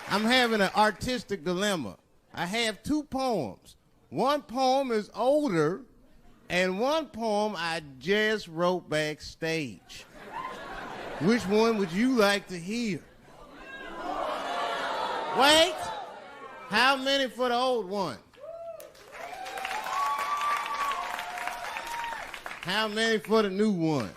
I'm having an artistic dilemma. I have two poems. One poem is older, and one poem I just wrote backstage. Which one would you like to hear? Wait, how many for the old one? How many for the new one?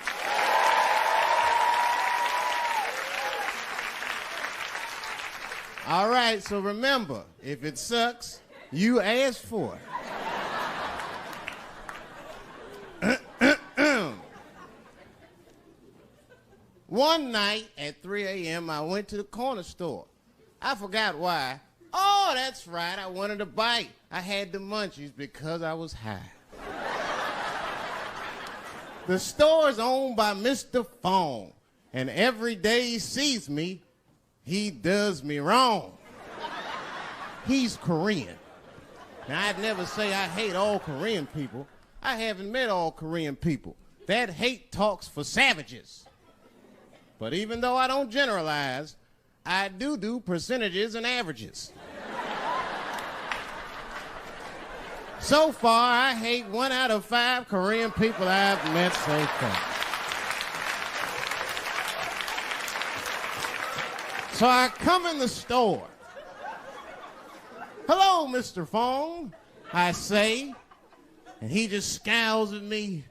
All right, so remember, if it sucks, you ask for it. One night at 3 a.m., I went to the corner store. I forgot why. Oh, that's right, I wanted a bite. I had the munchies because I was high. The store is owned by Mr. Fong, and every day he sees me, he does me wrong. He's Korean. Now, I'd never say I hate all Korean people. I haven't met all Korean people. That hate talks for savages. But even though I don't generalize, I do percentages and averages. So far, I hate 1 out of 5 Korean people I've met so far. So I come in the store. Hello, Mr. Fong, I say, and he just scowls at me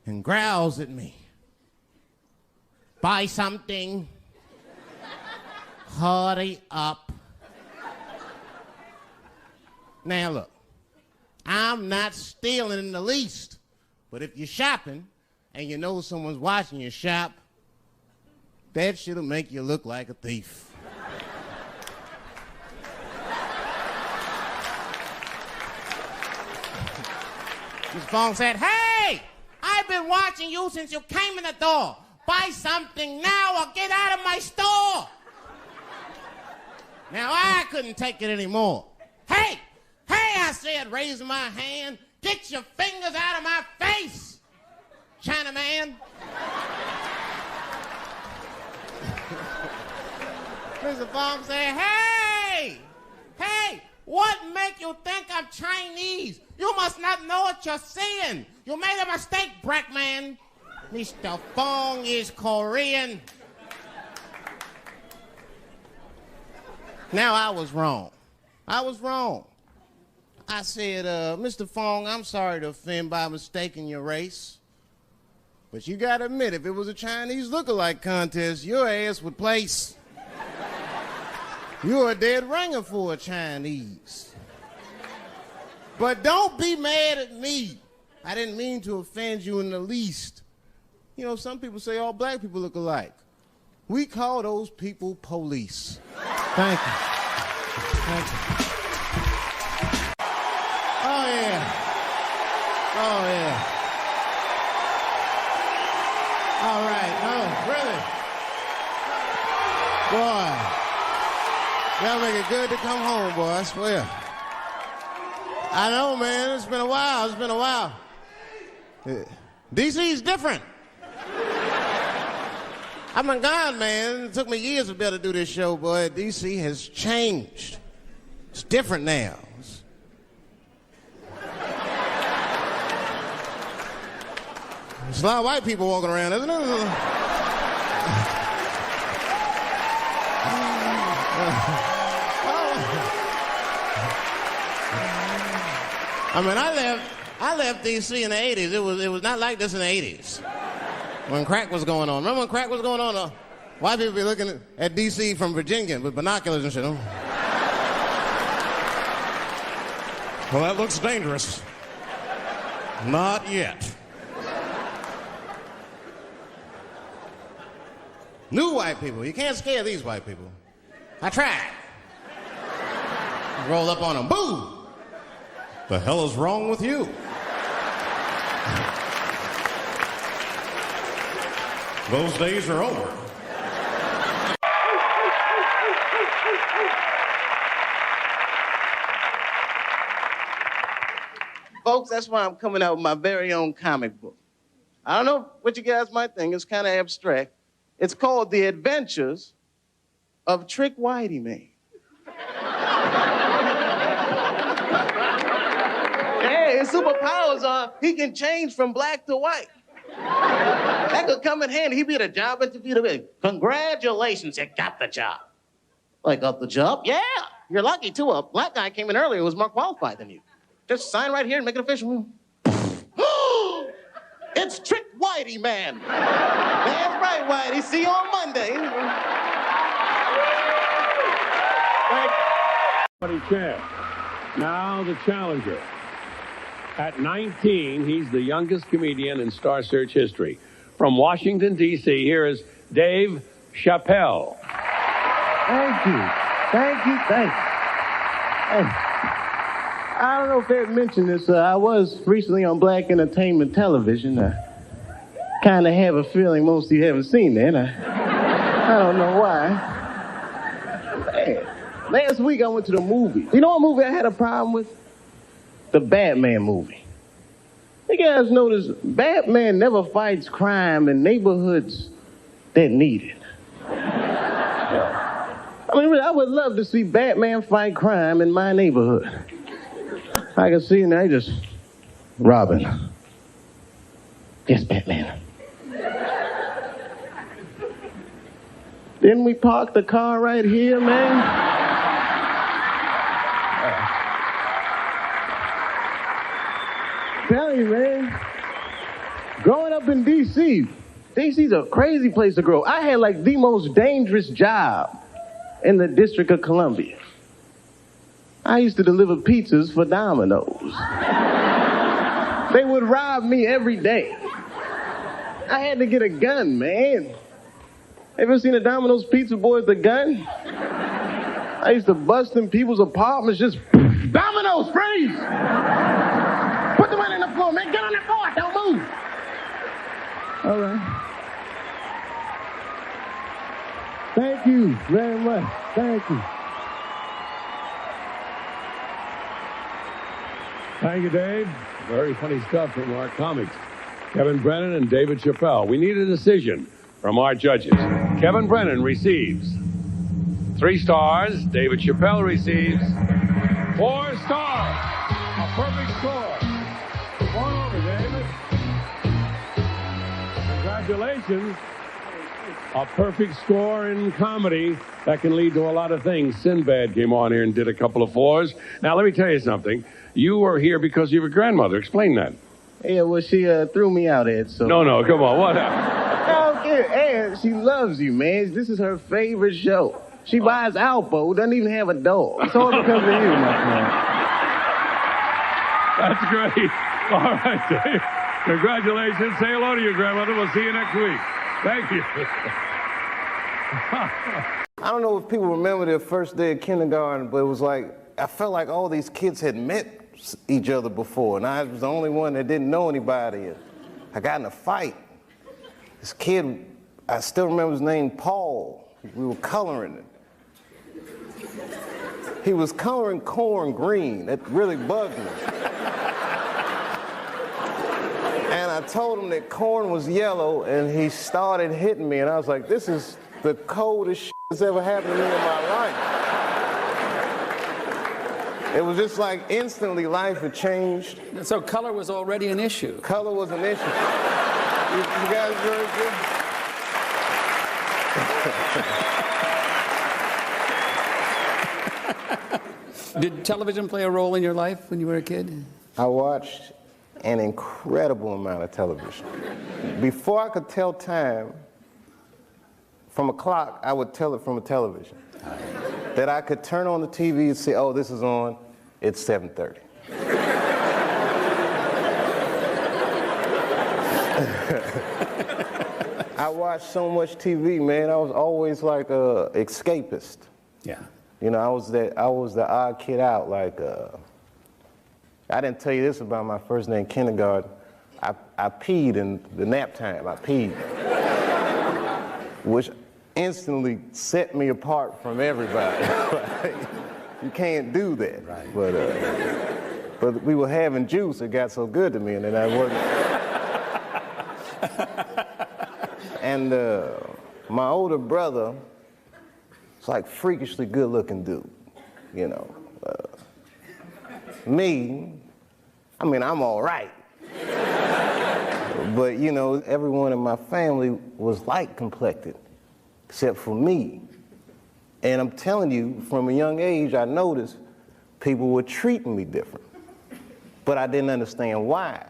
and growls at me. Buy something. Hurry up. Now look, I'm not stealing in the least, but if you're shopping and you know someone's watching you shop, that shit'll make you look like a thief. Mr. Fong said, hey, I've been watching you since you came in the door. Buy something now or get out of my store. Now, I couldn't take it anymore. Hey, I said, raising my hand, get your fingers out of my face, Chinaman. Mr. Fong said, hey, what make you think I'm Chinese? You must not know what you're saying. You made a mistake, Brackman. Mr. Fong is Korean. Now, I was wrong. I said, Mr. Fong, I'm sorry to offend by mistaking your race. But you gotta admit, if it was a Chinese look-alike contest, your ass would place. You're a dead ringer for a Chinese. But don't be mad at me. I didn't mean to offend you in the least. You know, some people say all black people look alike. We call those people police. Thank you. Thank you. Oh, yeah. Oh, yeah. All right. Oh, really? Boy. Y'all make it good to come home, boy, I swear. I know, man. It's been a while. DC's different. I've been gone, man. It took me years to be able to do this show, boy. DC has changed. It's different now. There's a lot of white people walking around, isn't it? I mean, I left DC in the 80s. It was not like this in the 80s. When crack was going on. Remember when crack was going on? White people be looking at DC from Virginia with binoculars and shit. Well, that looks dangerous. Not yet. New white people. You can't scare these white people. I tried. Roll up on them. Boo! The hell is wrong with you? Those days are over. Folks, that's why I'm coming out with my very own comic book. I don't know what you guys might think. It's kind of abstract. It's called The Adventures of Trick Whitey Man. superpowers are he can change from black to white. That could come in handy. He'd be at a job interview. Congratulations, you got the job. I got the job? Yeah, you're lucky too. A black guy came in earlier who was more qualified than you. Just sign right here and make it official. It's Trick Whitey, man. That's right, Whitey. See you on Monday. Champ. Now the challenger. At 19, he's the youngest comedian in Star Search history. From Washington, D.C., here is Dave Charrelle. Thank you. Thank you. Thank you. Hey, I don't know if Ed mentioned this. I was recently on Black Entertainment Television. I kind of have a feeling most of you haven't seen that. I don't know why. Man, last week I went to the movies. You know what movie I had a problem with? The Batman movie. You guys notice Batman never fights crime in neighborhoods that need it. I mean, I would love to see Batman fight crime in my neighborhood. I can see now just, Robin. Yes, Batman. Didn't we park the car right here, man? Tell you, man, growing up in D.C., D.C.'s a crazy place to grow. I had like the most dangerous job in the District of Columbia. I used to deliver pizzas for Domino's. They would rob me every day. I had to get a gun, man. Ever seen a Domino's pizza boy with a gun? I used to bust in people's apartments, just, Domino's, freeze! Put the money on the floor, man. Get on the floor. Don't move. All right. Thank you very much. Thank you. Thank you, Dave. Very funny stuff from our comics. Kevin Brennan and Dave Charrelle. We need a decision from our judges. Kevin Brennan receives 3 stars. Dave Charrelle receives 4 stars. A perfect score. Come on over, David. Congratulations. A perfect score in comedy. That can lead to a lot of things. Sinbad came on here and did a couple of 4s. Now, let me tell you something. You were here because of your grandmother. Explain that. Yeah, well, she threw me out, Ed, so... No, come on. What happened? No, Ed, she loves you, man. This is her favorite show. She buys Alpo, doesn't even have a dog. It's all because of you, my friend. That's great. All right, Dave. Congratulations. Say hello to your grandmother. We'll see you next week. Thank you. I don't know if people remember their first day of kindergarten, but it was like, I felt like all these kids had met each other before, and I was the only one that didn't know anybody. I got in a fight. This kid, I still remember his name, Paul. We were coloring it. He was coloring corn green. That really bugged me. And I told him that corn was yellow, and he started hitting me, and I was like, this is the coldest shit that's ever happened to me in my life. It was just like instantly life had changed. So color was already an issue. Color was an issue. You guys very good? Did television play a role in your life when you were a kid? I watched an incredible amount of television. Before I could tell time from a clock, I would tell it from a television. That I could turn on the TV and say, oh, this is on, it's 7:30. I watched so much TV, man. I was always like a escapist. Yeah. You know, I was the odd kid out. Like, I didn't tell you this about my first day in kindergarten. I peed in the nap time. I peed, which instantly set me apart from everybody. Like, you can't do that. Right. But we were having juice. It got so good to me, and then I wasn't. And my older brother was like freakishly good-looking dude, you know. Me, I mean, I'm all right. But, you know, everyone in my family was light-complected, except for me. And I'm telling you, from a young age, I noticed people were treating me different. But I didn't understand why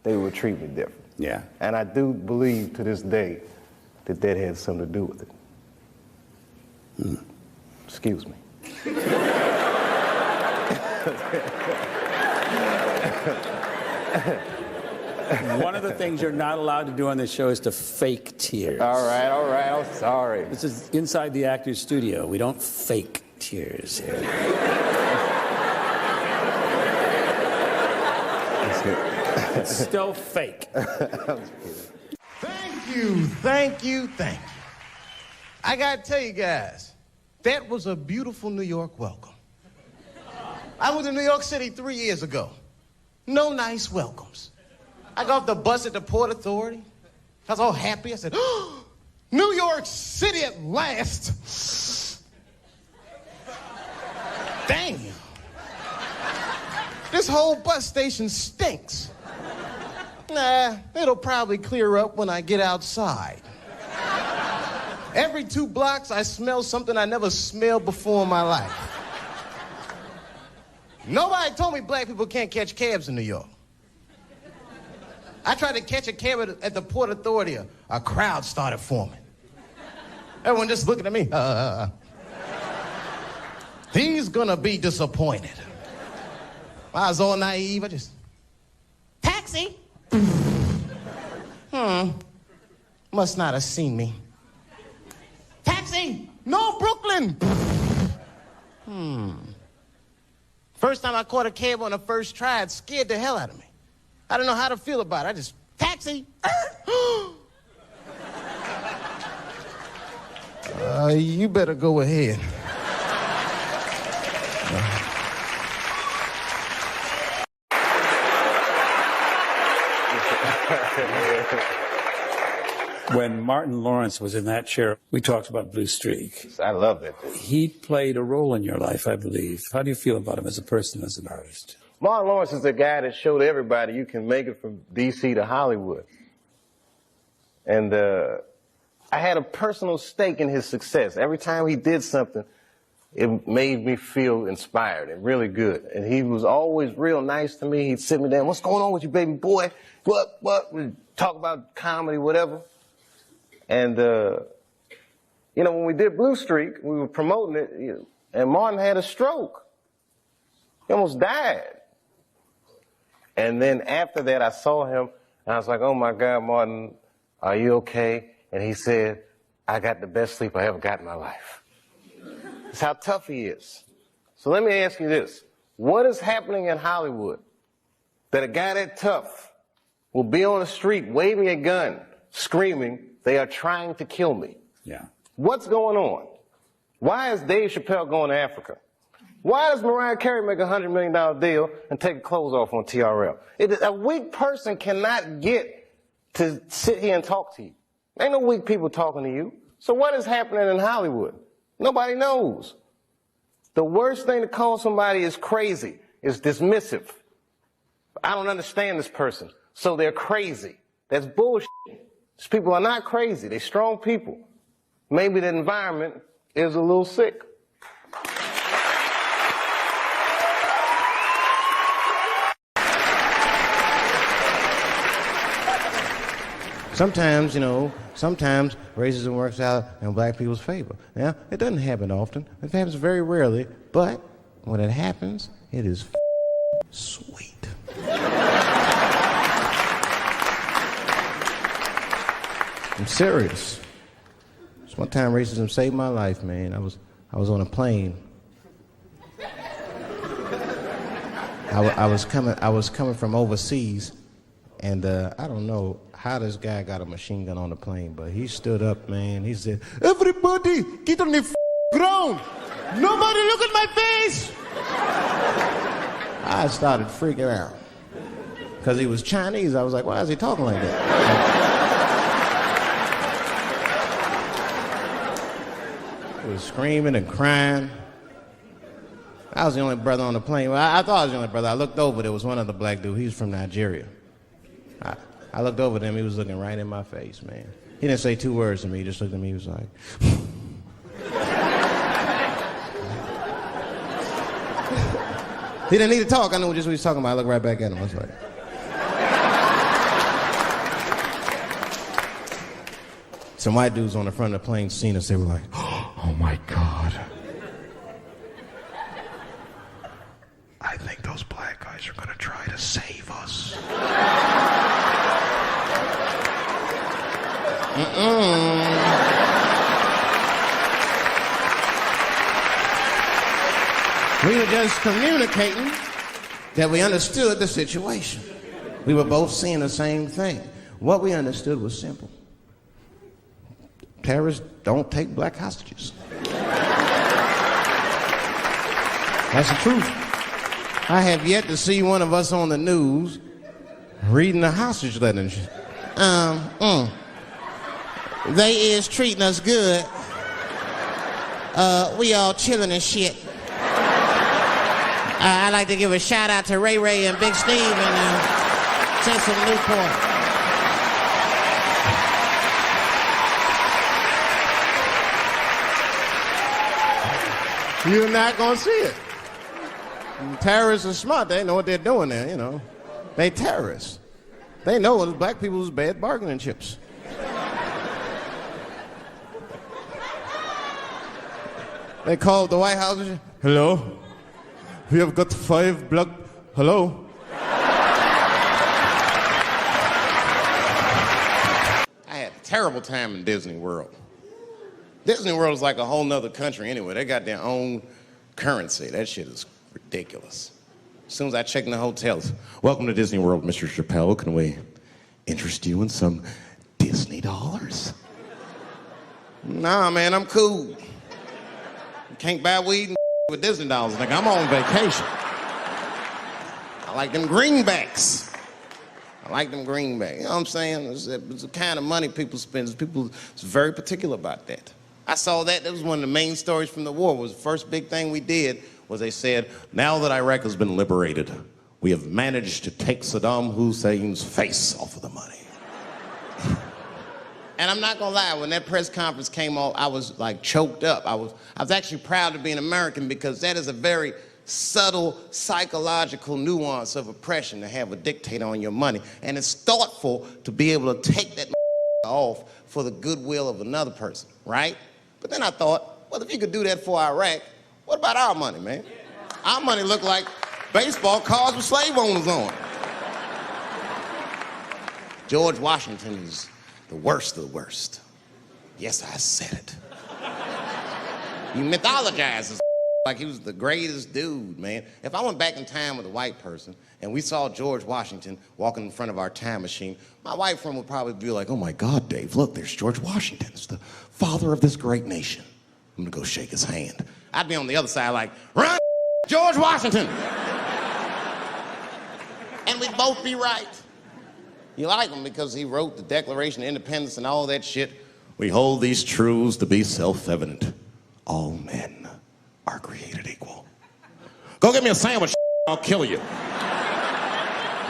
they would treat me different. Yeah. And I do believe to this day that that had something to do with it. Excuse me. One of the things you're not allowed to do on this show is to fake tears. All right, I'm sorry. This is inside the actor's studio. We don't fake tears here. It's still fake. Thank you. I gotta tell you guys, that was a beautiful New York welcome. I was in New York City 3 years ago. No nice welcomes. I got off the bus at the Port Authority. I was all happy. I said, oh, New York City at last. Damn. This whole bus station stinks. Nah, it'll probably clear up when I get outside. Every 2 blocks, I smell something I never smelled before in my life. Nobody told me black people can't catch cabs in New York. I tried to catch a cab at the Port Authority. A crowd started forming. Everyone just looking at me. He's gonna be disappointed. I was all naive. I just, taxi. Must not have seen me. Taxi. No, Brooklyn. First time I caught a cab on the first try, it scared the hell out of me. I don't know how to feel about it. I just, taxi. You better go ahead. When Martin Lawrence was in that chair, we talked about Blue Streak. I love it. He played a role in your life, I believe. How do you feel about him as a person, as an artist? Martin Lawrence is the guy that showed everybody you can make it from D.C. to Hollywood. And I had a personal stake in his success. Every time he did something, it made me feel inspired and really good. And he was always real nice to me. He'd sit me down, what's going on with you, baby boy? What? We'd talk about comedy, whatever. And, you know, when we did Blue Streak, we were promoting it, and Martin had a stroke. He almost died. And then after that, I saw him, and I was like, oh, my God, Martin, are you okay? And he said, I got the best sleep I ever got in my life. That's how tough he is. So let me ask you this. What is happening in Hollywood that a guy that tough will be on the street waving a gun, screaming, they are trying to kill me? Yeah. What's going on? Why is Dave Chappelle going to Africa? Why does Mariah Carey make a $100 million deal and take her clothes off on TRL? A weak person cannot get to sit here and talk to you. Ain't no weak people talking to you. So what is happening in Hollywood? Nobody knows. The worst thing to call somebody is crazy, is dismissive. I don't understand this person, so they're crazy. That's bullshit. These people are not crazy. They're strong people. Maybe the environment is a little sick. Sometimes, sometimes racism works out in black people's favor. Now, it doesn't happen often. It happens very rarely, but when it happens, it is sweet. I'm serious. This one time racism saved my life, man. I was on a plane. I was coming from overseas, and I don't know how this guy got a machine gun on the plane, but he stood up, man. He said, "Everybody, get on the ground. Nobody look at my face." I started freaking out because he was Chinese. I was like, why is he talking like that? He was screaming and crying. I was the only brother on the plane. Well, I thought I was the only brother. I looked over, there was one other black dude. He was from Nigeria. I looked over at him, he was looking right in my face, man. He didn't say 2 words to me, he just looked at me, he was like... He didn't need to talk, I knew just what he was talking about. I looked right back at him, I was like... Some white dudes on the front of the plane seen us, they were like, oh my God. I think those black guys are gonna try to save us. We were just communicating that we understood the situation. We were both seeing the same thing. What we understood was simple. Terrorists don't take black hostages. That's the truth. I have yet to see one of us on the news reading a hostage letter and shit. They is treating us good. We all chilling and shit. I'd like to give a shout out to Ray Ray and Big Steve and send some Newport. You're not gonna see it. Terrorists are smart. They know what they're doing there, you know. They terrorists. They know it's black people's bad bargaining chips. They called the White House and said, hello? We have got 5 black... Hello? I had a terrible time in Disney World. Disney World is like a whole nother country anyway. They got their own currency. That shit is ridiculous. As soon as I check in the hotels, welcome to Disney World, Mr. Chappelle. Can we interest you in some Disney dollars? Nah, man, I'm cool. You can't buy weed with Disney dollars. Like, I'm on vacation. I like them greenbacks. I like them greenbacks. You know what I'm saying? It's the kind of money people spend. People is very particular about that. I saw that. That was one of the main stories from the war. Was the first big thing we did was they said, now that Iraq has been liberated, we have managed to take Saddam Hussein's face off of the money. And I'm not gonna lie, when that press conference came off, I was like choked up. I was actually proud to be an American because that is a very subtle psychological nuance of oppression to have a dictator on your money. And it's thoughtful to be able to take that off for the goodwill of another person, right? But then I thought, well, if you could do that for Iraq, what about our money, man? Our money looked like baseball cards with slave owners on. George Washington is the worst of the worst. Yes, I said it. You mythologize this like he was the greatest dude, man. If I went back in time with a white person and we saw George Washington walking in front of our time machine, my white friend would probably be like, oh my God, Dave, look, there's George Washington. It's the father of this great nation. I'm gonna go shake his hand. I'd be on the other side like, run, George Washington. And we'd both be right. You like him because he wrote the Declaration of Independence and all that shit. We hold these truths to be self-evident. All men are created equal. Go get me a sandwich, I'll kill you.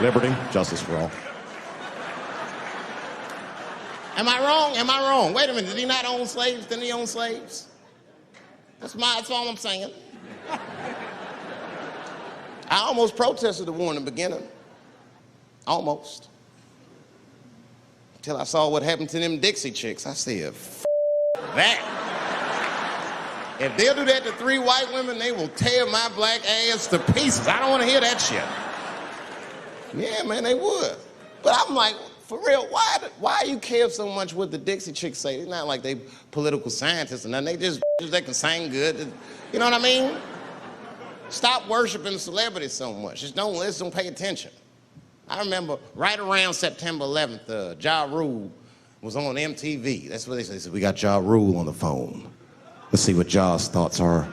Liberty, justice for all. Am I wrong? Am I wrong? Wait a minute, did he not own slaves? Didn't he own slaves? That's all I'm saying. I almost protested the war in the beginning. Almost. Until I saw what happened to them Dixie chicks. I said, that. If they'll do that to 3 white women, they will tear my black ass to pieces. I don't want to hear that shit. Yeah, man, they would. But I'm like, for real, why you care so much what the Dixie chicks say? It's not like they political scientists or nothing. They can sing good. You know what I mean? Stop worshiping celebrities so much. Just don't listen, don't pay attention. I remember right around September 11th, Ja Rule was on MTV. That's what they said. They said, we got Ja Rule on the phone. Let's see what Ja's thoughts are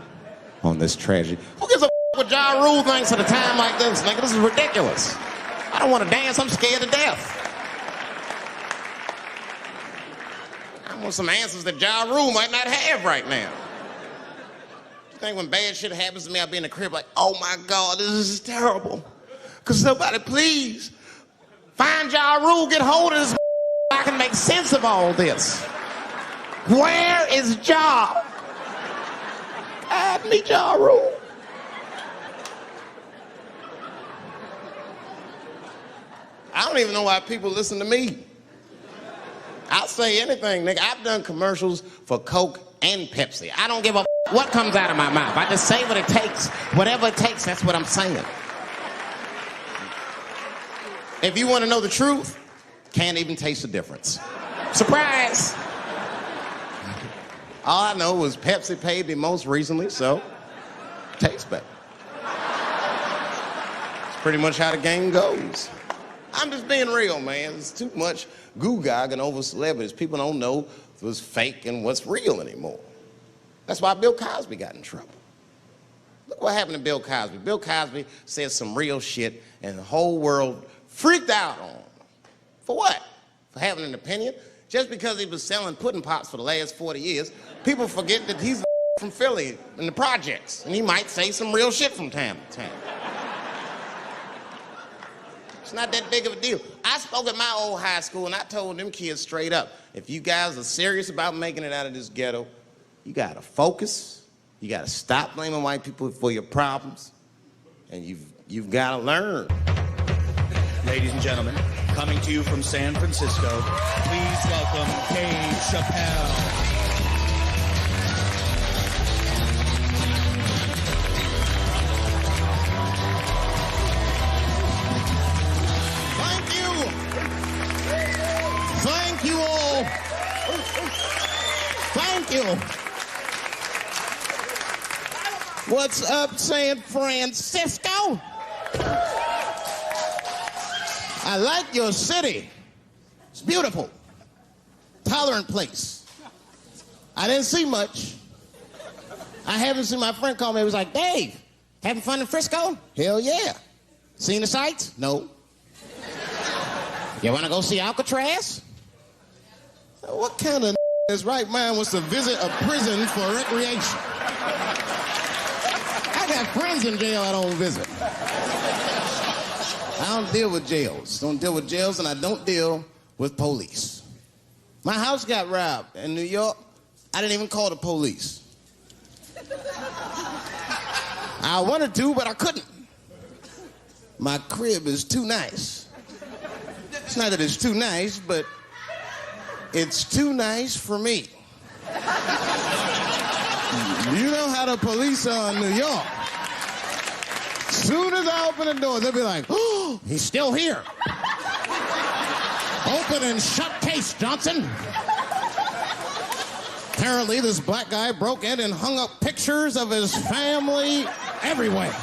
on this tragedy. Who gives a what Ja Rule thinks at a time like this? Nigga, this is ridiculous. I don't want to dance, I'm scared to death. I want some answers that Ja Rule might not have right now. I think when bad shit happens to me, I'll be in the crib like, oh my God, this is terrible. Could somebody please find Ja Rule, get hold of this I can make sense of all this. Where is Ja? Guide me, Ja Rule. I don't even know why people listen to me. I'll say anything, nigga. I've done commercials for Coke and Pepsi. I don't give a what comes out of my mouth. I just say what it takes. Whatever it takes, that's what I'm saying. If you want to know the truth, can't even taste the difference. Surprise! All I know was Pepsi paid me most recently, so tastes better. It's pretty much how the game goes. I'm just being real, man. There's too much goo-gagging over celebrities. People don't know what's fake and what's real anymore. That's why Bill Cosby got in trouble. Look what happened to Bill Cosby. Bill Cosby said some real shit, and the whole world freaked out on him. For what? For having an opinion? Just because he was selling pudding pops for the last 40 years, people forget that he's from Philly in the projects, and he might say some real shit from time to time. It's not that big of a deal. I spoke at my old high school, and I told them kids straight up, if you guys are serious about making it out of this ghetto, you gotta focus, you gotta stop blaming white people for your problems, and you've gotta learn. Ladies and gentlemen, coming to you from San Francisco, please welcome Dave Chapelle. Thank you all. Thank you. What's up, San Francisco? I like your city. It's beautiful. Tolerant place. I didn't see much. I haven't seen my friend call me. He was like, Dave, having fun in Frisco? Hell yeah. Seen the sights? No. You want to go see Alcatraz? What kind of is right mind wants to visit a prison for recreation? I got friends in jail I don't visit. I don't deal with jails. Don't deal with jails, and I don't deal with police. My house got robbed in New York. I didn't even call the police. I wanted to, but I couldn't. My crib is too nice. It's not that it's too nice, but it's too nice for me. You know how the police are in New York. Soon as I open the door, they'll be like, oh, he's still here. Open and shut case, Johnson. Apparently, this black guy broke in and hung up pictures of his family everywhere.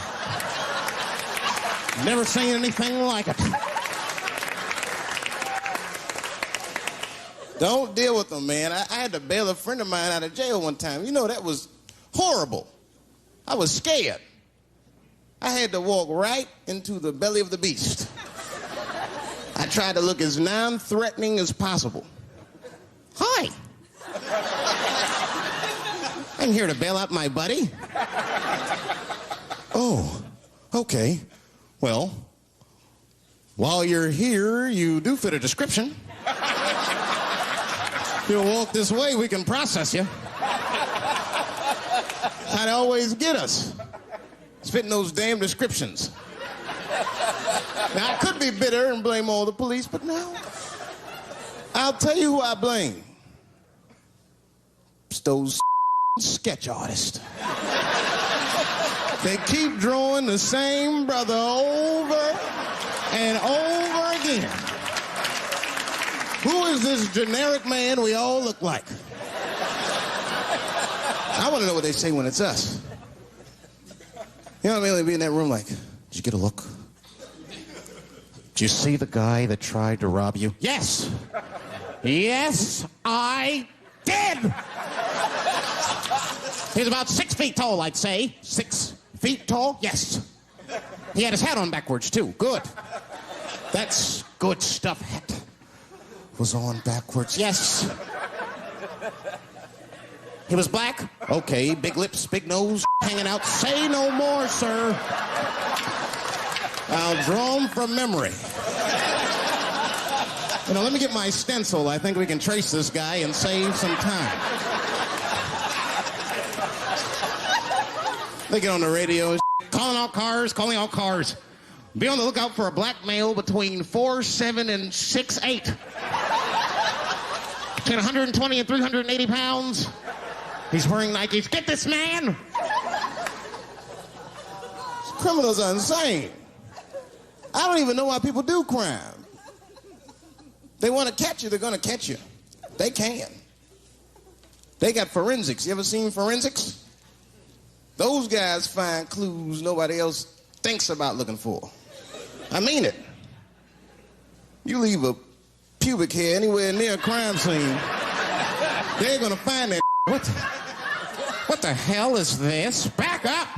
Never seen anything like it. Don't deal with them, man. I had to bail a friend of mine out of jail one time. You know, that was horrible. I was scared. I had to walk right into the belly of the beast. I tried to look as non-threatening as possible. Hi. I'm here to bail out my buddy. Oh, okay. Well, while you're here, you do fit a description. If you'll walk this way, we can process you. I'd always get us. Spitting those damn descriptions. Now, I could be bitter and blame all the police, but no. I'll tell you who I blame. It's those sketch artists. They keep drawing the same brother over and over again. Who is this generic man we all look like? I want to know what they say when it's us. You know what I mean? They'd be in that room like, did you get a look? Did you see the guy that tried to rob you? Yes. Yes, I did. He's about 6 feet tall, I'd say. 6 feet tall? Yes. He had his hat on backwards, too. Good. That's good stuff. Hat was on backwards. Yes. He was black? Okay, big lips, big nose, hanging out. Say no more, sir. I'll draw him from memory. You know, let me get my stencil. I think we can trace this guy and save some time. They get on the radio, calling all cars. Be on the lookout for a black male between 4'7" and 6'8". Between 120 and 380 pounds. He's wearing Nikes. Get this man! Criminals are insane. I don't even know why people do crime. They want to catch you, they're going to catch you. They can. They got forensics. You ever seen forensics? Those guys find clues nobody else thinks about looking for. I mean it. You leave a pubic hair anywhere near a crime scene, they're going to find that. What the hell is this? Back up!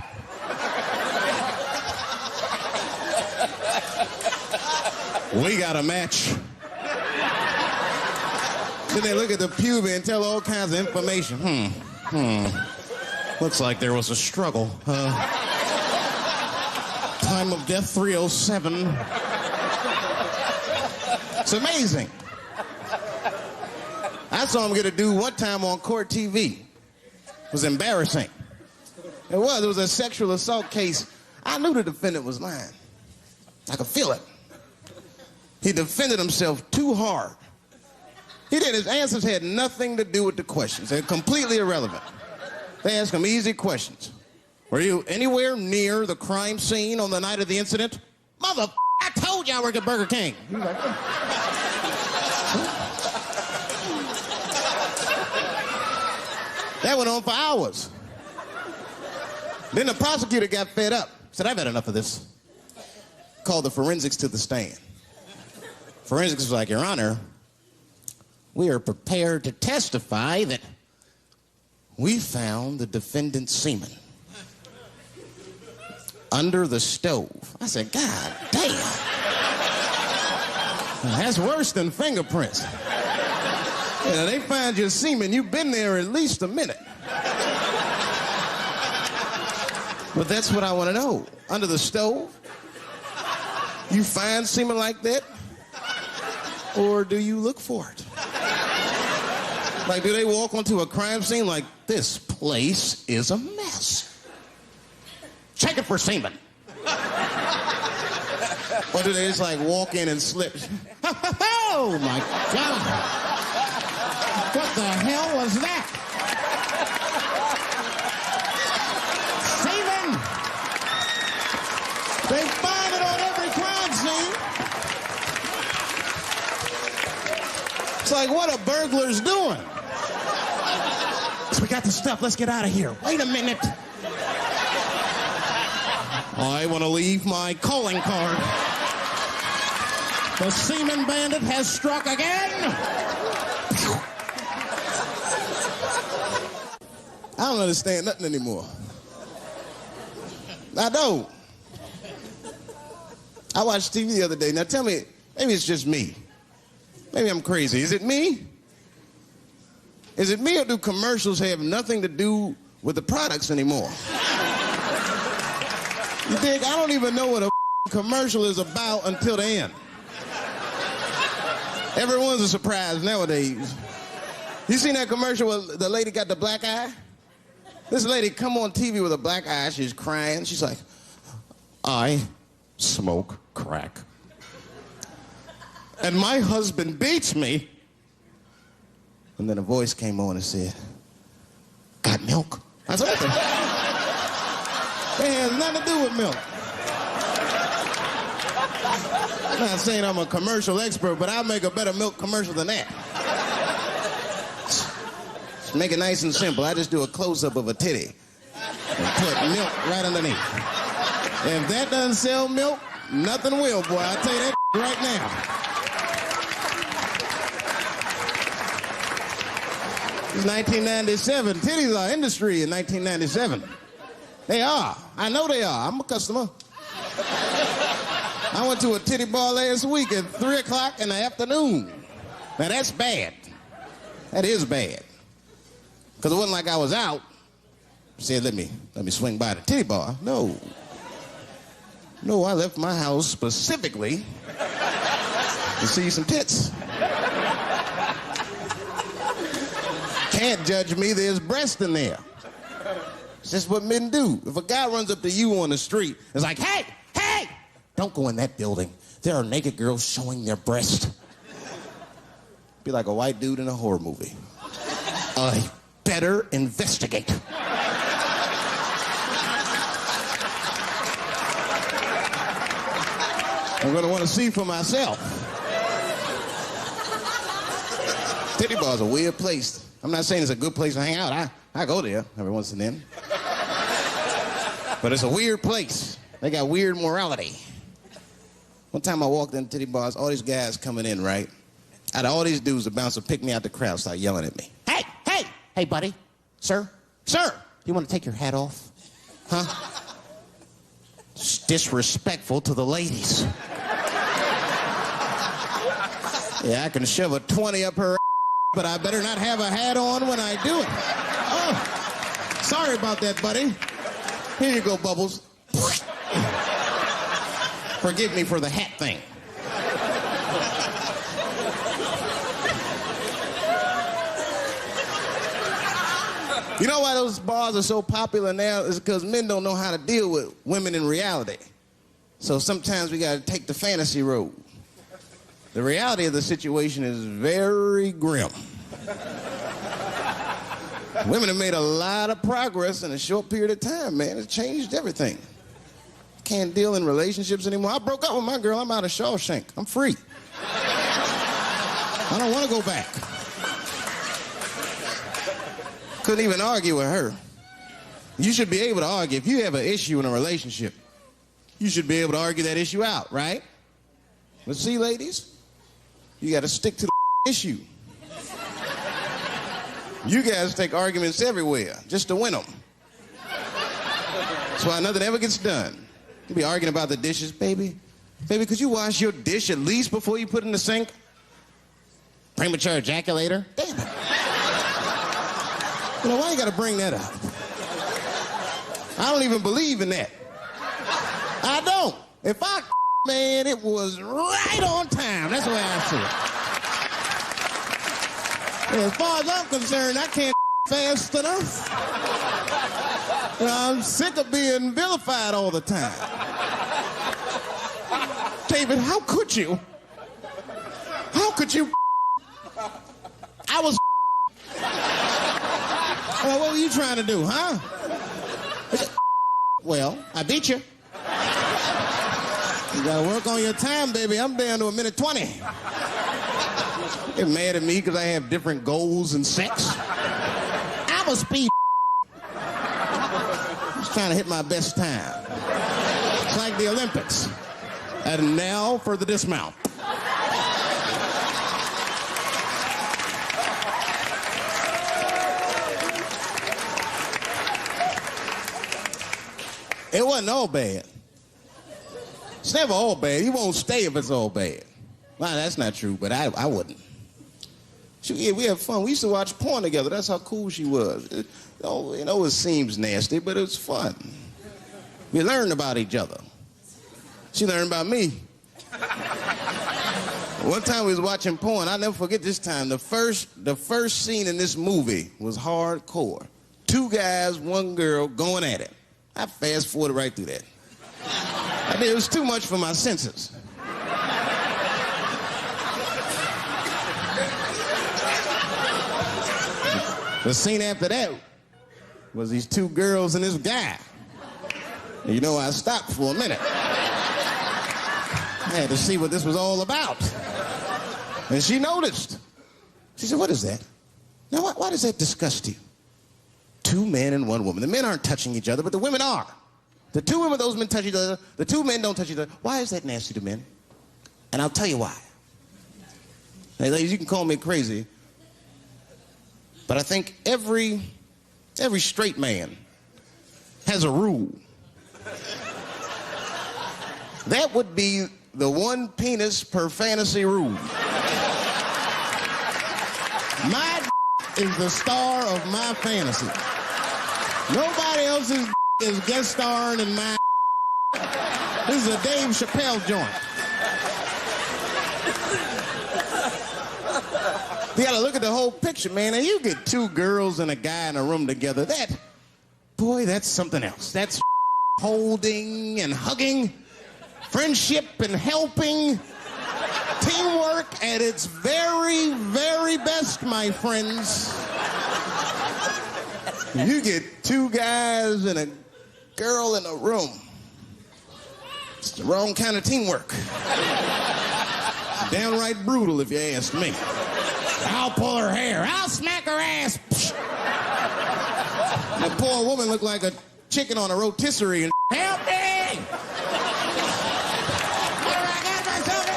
We got a match. Then they look at the pubis and tell all kinds of information. Looks like there was a struggle. Time of death 307. It's amazing. I saw him get a dude one time on court TV. It was embarrassing. It was a sexual assault case. I knew the defendant was lying. I could feel it. He defended himself too hard. He did. His answers had nothing to do with the questions. They're completely irrelevant. They asked him easy questions. Were you anywhere near the crime scene on the night of the incident? Mother, I told you I work at Burger King. He was like, that went on for hours. Then the prosecutor got fed up. Said, I've had enough of this. Called the forensics to the stand. Forensics was like, Your Honor, we are prepared to testify that we found the defendant's semen under the stove. I said, God damn. That's worse than fingerprints. Yeah, they find your semen, you've been there at least a minute. But that's what I want to know. Under the stove? You find semen like that? Or do you look for it? Like, do they walk onto a crime scene like, this place is a mess? Check it for semen. Or do they just like walk in and slip? Oh my God. What the hell was that? Semen! They find it on every crime scene. It's like, what are burglars doing? So we got the stuff, let's get out of here. Wait a minute. I want to leave my calling card. The semen bandit has struck again. I don't understand nothing anymore. I don't. I watched TV the other day. Now tell me, maybe it's just me. Maybe I'm crazy. Is it me? Is it me, or do commercials have nothing to do with the products anymore? You think I don't even know what a commercial is about until the end. Everyone's a surprise nowadays. You seen that commercial where the lady got the black eye? This lady come on TV with a black eye, she's crying. She's like, I smoke crack. And my husband beats me. And then a voice came on and said, got milk? I said, what the? It has nothing to do with milk. I'm not saying I'm a commercial expert, but I'll make a better milk commercial than that. Just make it nice and simple. I just do a close-up of a titty and put milk right underneath. If that doesn't sell milk, nothing will, boy. I'll tell you that right now. It's 1997. Titties are industry in 1997. They are. I know they are. I'm a customer. I went to a titty bar last week at 3 o'clock in the afternoon. Now, that's bad. That is bad. Because it wasn't like I was out. Said, let me swing by the titty bar. No. No, I left my house specifically to see some tits. Can't judge me, there's breast in there. It's just what men do. If a guy runs up to you on the street, it's like, hey, don't go in that building. There are naked girls showing their breast. Be like a white dude in a horror movie. I better investigate. I'm gonna want to see for myself. Titty bar's a weird place. I'm not saying it's a good place to hang out. I go there every once and then. But it's a weird place. They got weird morality. One time I walked into titty bars, all these guys coming in, right? Out of all these dudes, the bouncer picked me out the crowd, started yelling at me. Hey, buddy. Sir, you want to take your hat off? Huh? It's disrespectful to the ladies. Yeah, I can shove a 20 up her but I better not have a hat on when I do it. Oh, sorry about that, buddy. Here you go, Bubbles. Forgive me for the hat thing. You know why those bars are so popular now? Is because men don't know how to deal with women in reality. So sometimes we got to take the fantasy road. The reality of the situation is very grim. Women have made a lot of progress in a short period of time, man. It's changed everything. Can't deal in relationships anymore. I broke up with my girl. I'm out of Shawshank. I'm free. I don't want to go back. Couldn't even argue with her. You should be able to argue. If you have an issue in a relationship, you should be able to argue that issue out, right? But see, ladies, you got to stick to the issue. You guys take arguments everywhere just to win them. That's why nothing ever gets done. You be arguing about the dishes, baby. Baby, could you wash your dish at least before you put it in the sink? Premature ejaculator? Damn it. You know, why you gotta bring that up? I don't even believe in that. I don't. If I man, it was right on time. That's the way I see it. As far as I'm concerned, I can't fast enough. I'm sick of being vilified all the time. David, how could you? How could you? I was. Well, what were you trying to do, huh? Well, I beat you. You gotta work on your time, baby. I'm down to a minute 20. They're mad at me because I have different goals in sex. I'm a speed. Just trying to hit my best time. It's like the Olympics. And now for the dismount. It wasn't all bad. It's never all bad. You won't stay if it's all bad. Well, that's not true, but I wouldn't. Yeah, we had fun. We used to watch porn together. That's how cool she was. It seems nasty, but it was fun. We learned about each other. She learned about me. One time we was watching porn. I'll never forget this time. The first scene in this movie was hardcore. 2 guys, 1 girl going at it. I fast-forwarded right through that. I mean, it was too much for my senses. The scene after that was these 2 girls and this guy. And you know, I stopped for a minute. I had to see what this was all about. And she noticed. She said, what is that? Now, why does that disgust you? 2 men and 1 woman. The men aren't touching each other, but the women are. The 2 women, those men touch each other. The 2 men don't touch each other. Why is that nasty to men? And I'll tell you why. Now, ladies, you can call me crazy, but I think every straight man has a rule. That would be the 1 penis per fantasy rule. My is the star of my fantasy. Nobody else is guest starring in my. This is a Dave Chappelle joint. You gotta look at the whole picture, man. And you get two girls and a guy in a room together. That's something else. That's holding and hugging, friendship and helping, teamwork at its very, very best, my friends. You get two guys and a girl in a room. It's the wrong kind of teamwork. Downright brutal, if you ask me. I'll pull her hair. I'll smack her ass. The poor woman looked like a chicken on a rotisserie and help me! What have I got myself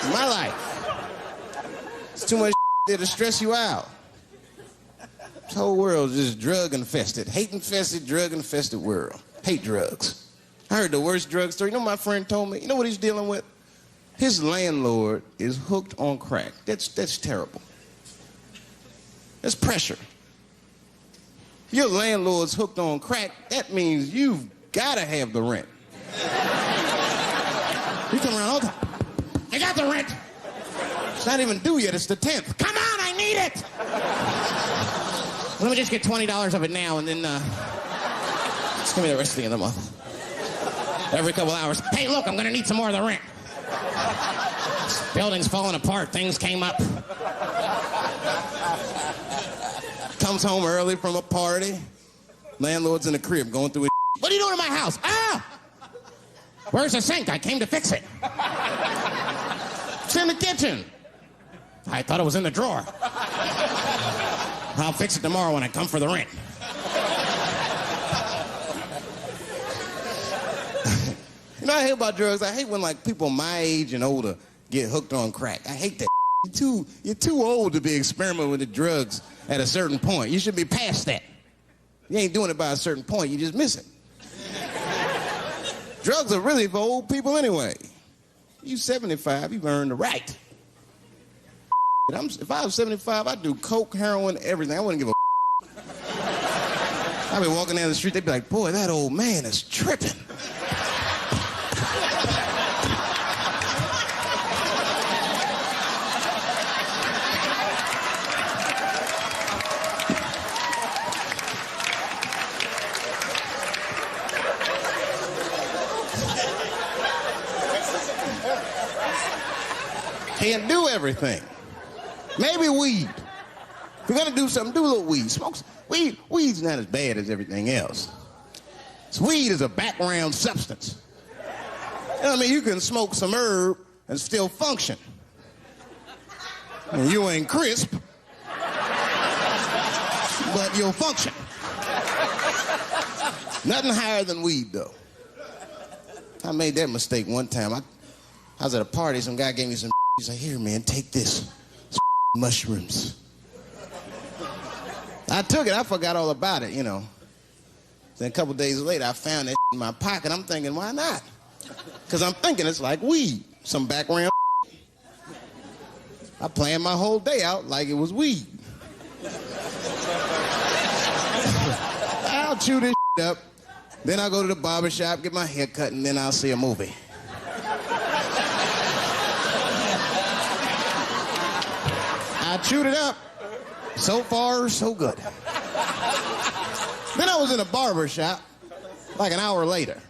into? My life. It's too much there to stress you out. This whole world is just drug-infested. Hate-infested, drug-infested world. Hate drugs. I heard the worst drug story. You know what my friend told me? You know what he's dealing with? His landlord is hooked on crack. That's terrible. That's pressure. If your landlord's hooked on crack, that means you've got to have the rent. You come around all the time. I got the rent. It's not even due yet. It's the 10th. Come on, I need it. Let me just get $20 of it now, and then just give me the rest of the month. Every couple hours. Hey, look, I'm going to need some more of the rent. This building's falling apart. Things came up. Comes home early from a party. Landlord's in the crib going through his. What are you doing in my house? Ah! Where's the sink? I came to fix it. It's in the kitchen. I thought it was in the drawer. I'll fix it tomorrow when I come for the rent. You know what I hate about drugs? I hate when like people my age and older get hooked on crack. I hate that. You're too old to be experimenting with the drugs at a certain point. You should be past that. You ain't doing it by a certain point. You just miss it. Drugs are really for old people anyway. You 75, you've earned the right. If I was 75, I'd do coke, heroin, everything. I wouldn't give a. I'd be walking down the street, they'd be like, boy, that old man is tripping. Can't do everything. Maybe weed. If you're gonna do something, do a little weed. Smoke weed. Weed's not as bad as everything else. Weed is a background substance. You know what I mean? You can smoke some herb and still function. And you ain't crisp, but you'll function. Nothing higher than weed, though. I made that mistake one time. I was at a party, some guy gave me some. He's like, here, man, take this. It's mushrooms. I took it. I forgot all about it, you know. Then a couple days later, I found that in my pocket. I'm thinking, why not? Because I'm thinking it's like weed, some background. I planned my whole day out like it was weed. I'll chew this up. Then I'll go to the barber shop, get my hair cut, and then I'll see a movie. I chewed it up. So far, so good. Then I was in a barber shop like an hour later.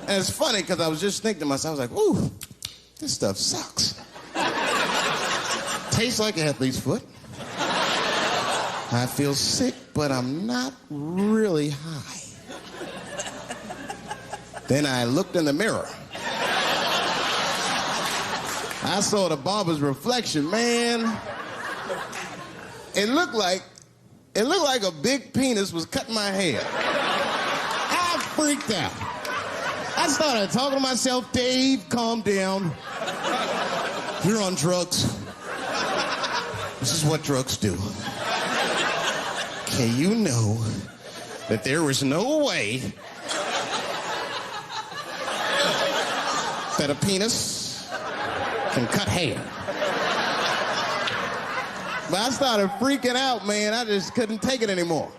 And it's funny because I was just thinking to myself, I was like, ooh, this stuff sucks. Tastes like athlete's foot. I feel sick, but I'm not really high. Then I looked in the mirror. I saw the barber's reflection, man. It looked like a big penis was cutting my hair. I freaked out. I started talking to myself, Dave, calm down. You're on drugs. This is what drugs do. Okay, you know that there was no way that a penis can cut hair. But I started freaking out, man. I just couldn't take it anymore.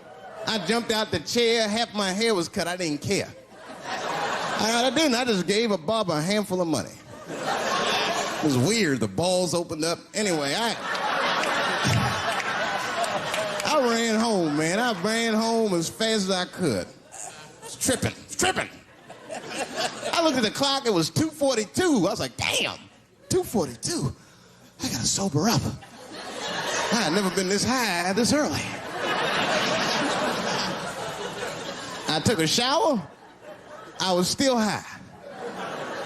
I jumped out the chair, half my hair was cut, I didn't care. I didn't, I just gave a barber a handful of money. It was weird, the balls opened up. Anyway, I ran home, man. I ran home as fast as I could. It's tripping. I looked at the clock, it was 2:42. I was like, damn, 2:42. I gotta sober up. I had never been this high this early. I took a shower. I was still high.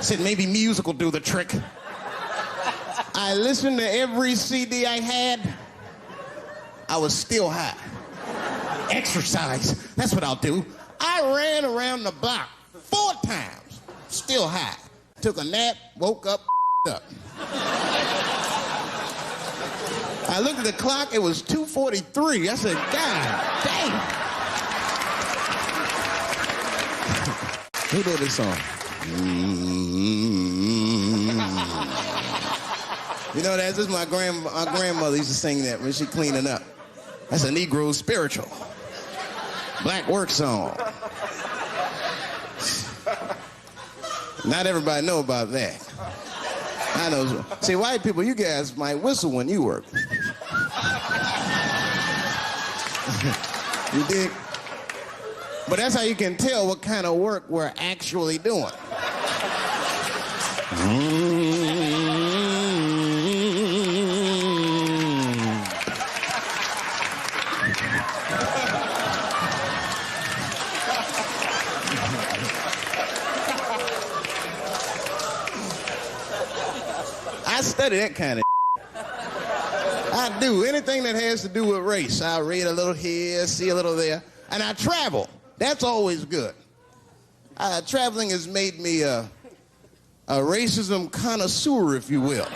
Said maybe music will do the trick. I listened to every CD I had. I was still high. Exercise, that's what I'll do. I ran around the block 4 times, still high. Took a nap, woke up. I looked at the clock, it was 2:43. I said, God damn. Who did this song? You know, that's just my grandmother used to sing that when she cleaning up. That's a Negro spiritual. Black work song. Not everybody know about that. I know. See, white people, you guys might whistle when you work. You dig? But that's how you can tell what kind of work we're actually doing. I study that kind of I do. Anything that has to do with race. I read a little here, see a little there. And I travel. That's always good. Traveling has made me a racism connoisseur, if you will.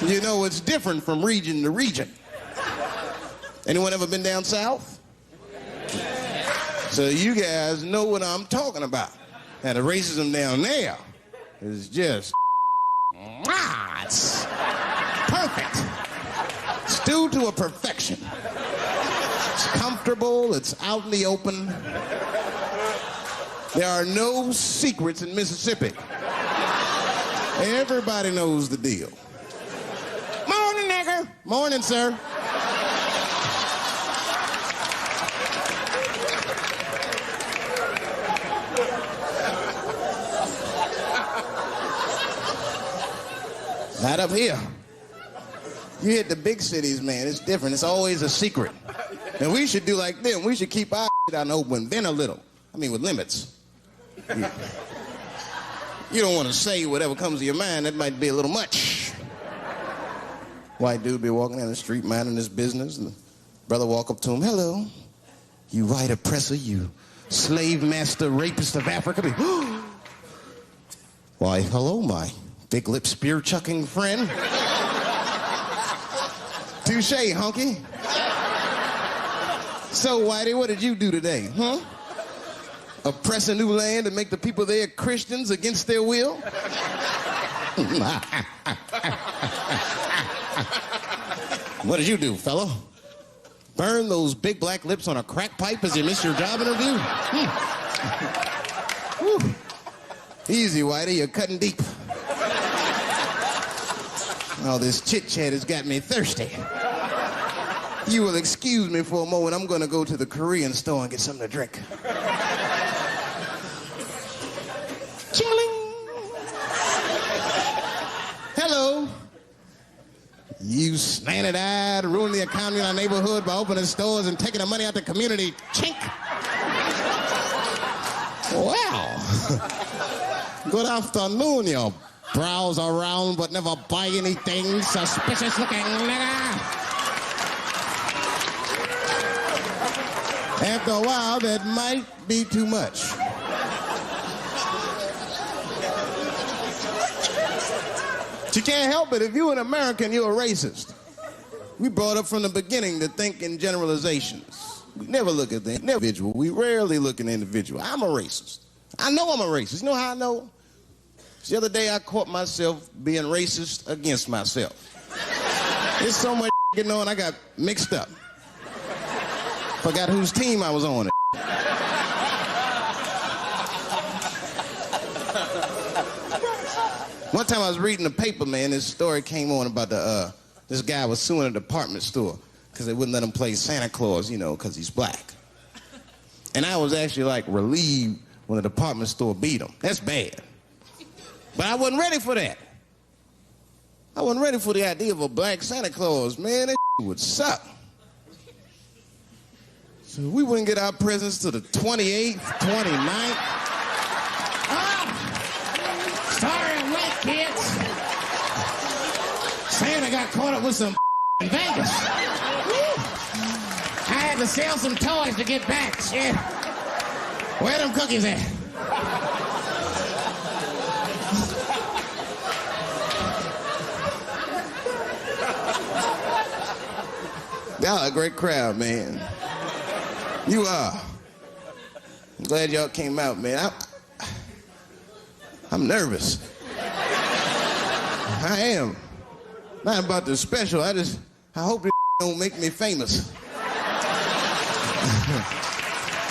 You know, it's different from region to region. Anyone ever been down south? So you guys know what I'm talking about. Now, the racism down there is just... it's perfect. It's due to a perfection. It's comfortable, it's out in the open. There are no secrets in Mississippi. Everybody knows the deal. Morning, nigger. Morning, sir. Not up here. You hit the big cities, man, it's different. It's always a secret. And we should do like them. We should keep our shit out in the open, then a little. I mean, with limits. You don't want to say whatever comes to your mind. That might be a little much. White dude be walking down the street minding his business. And the brother walk up to him. Hello, you white oppressor, you slave master rapist of Africa. Why, hello, my big lip spear chucking friend. Touche, hunky. So, Whitey, what did you do today, huh? Oppress a new land and make the people there Christians against their will? What did you do, fellow? Burn those big black lips on a crack pipe as you miss your job interview? Easy, Whitey, you're cutting deep. All this chit-chat has got me thirsty. You will excuse me for a moment. I'm going to go to the Korean store and get something to drink. Ching-a-ling. Hello. You slanted-eyed, ruining the economy in our neighborhood by opening stores and taking the money out the community. Chink. Wow. Good afternoon, you browse around but never buy anything. Suspicious looking nigga. After a while, that might be too much. But you can't help it. If you're an American, you're a racist. We brought up from the beginning to think in generalizations. We never look at the individual. We rarely look at the individual. I'm a racist. I know I'm a racist. You know how I know? The other day, I caught myself being racist against myself. There's so much getting on, I got mixed up. Forgot whose team I was on. One time I was reading the paper, man, this story came on about this guy was suing a department store because they wouldn't let him play Santa Claus, you know, because he's black. And I was actually, like, relieved when the department store beat him. That's bad. But I wasn't ready for that. I wasn't ready for the idea of a black Santa Claus. Man, that would suck. So we wouldn't get our presents till the 28th, 29th. Sorry I'm late, kids. Santa got caught up with some in Vegas. I had to sell some toys to get back. Shit. Where them cookies at? Y'all a great crowd, man. You are. I'm glad y'all came out, man. I'm nervous. I am. Not about the special. I hope this don't make me famous.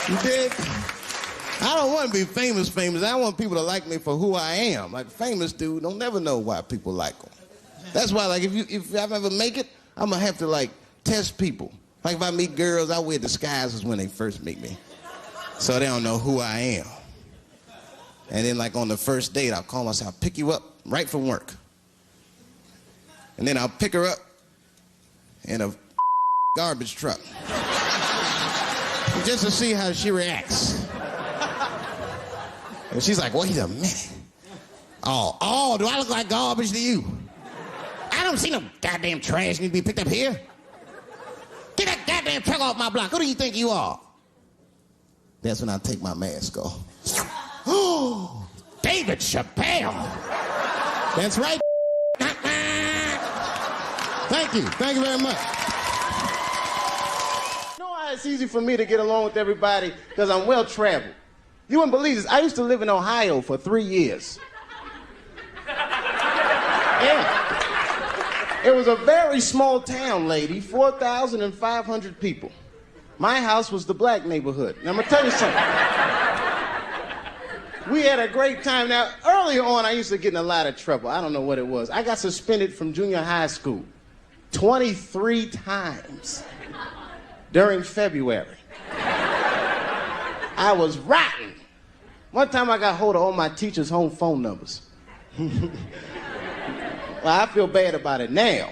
You dig? I don't want to be famous. I want people to like me for who I am. Like famous dude, don't never know why people like them. That's why, like, if I ever make it, I'm gonna have to, like, test people. Like if I meet girls, I wear disguises when they first meet me, so they don't know who I am. And then, like, on the first date, I'll call myself, I'll pick you up right from work. And then I'll pick her up in a garbage truck. Just to see how she reacts. And she's like, wait a minute. Oh, do I look like garbage to you? I don't see no goddamn trash need to be picked up here. Get that goddamn truck off my block. Who do you think you are? That's when I take my mask off. Oh, Dave Chappelle. That's right. Thank you. Thank you very much. You know why it's easy for me to get along with everybody? Because I'm well-traveled. You wouldn't believe this. I used to live in Ohio for 3 years. Yeah. It was a very small town, lady, 4,500 people. My house was the black neighborhood. Now, I'm going to tell you something. We had a great time. Now, earlier on, I used to get in a lot of trouble. I don't know what it was. I got suspended from junior high school 23 times during February. I was rotten. One time I got hold of all my teachers' home phone numbers. Well, I feel bad about it now.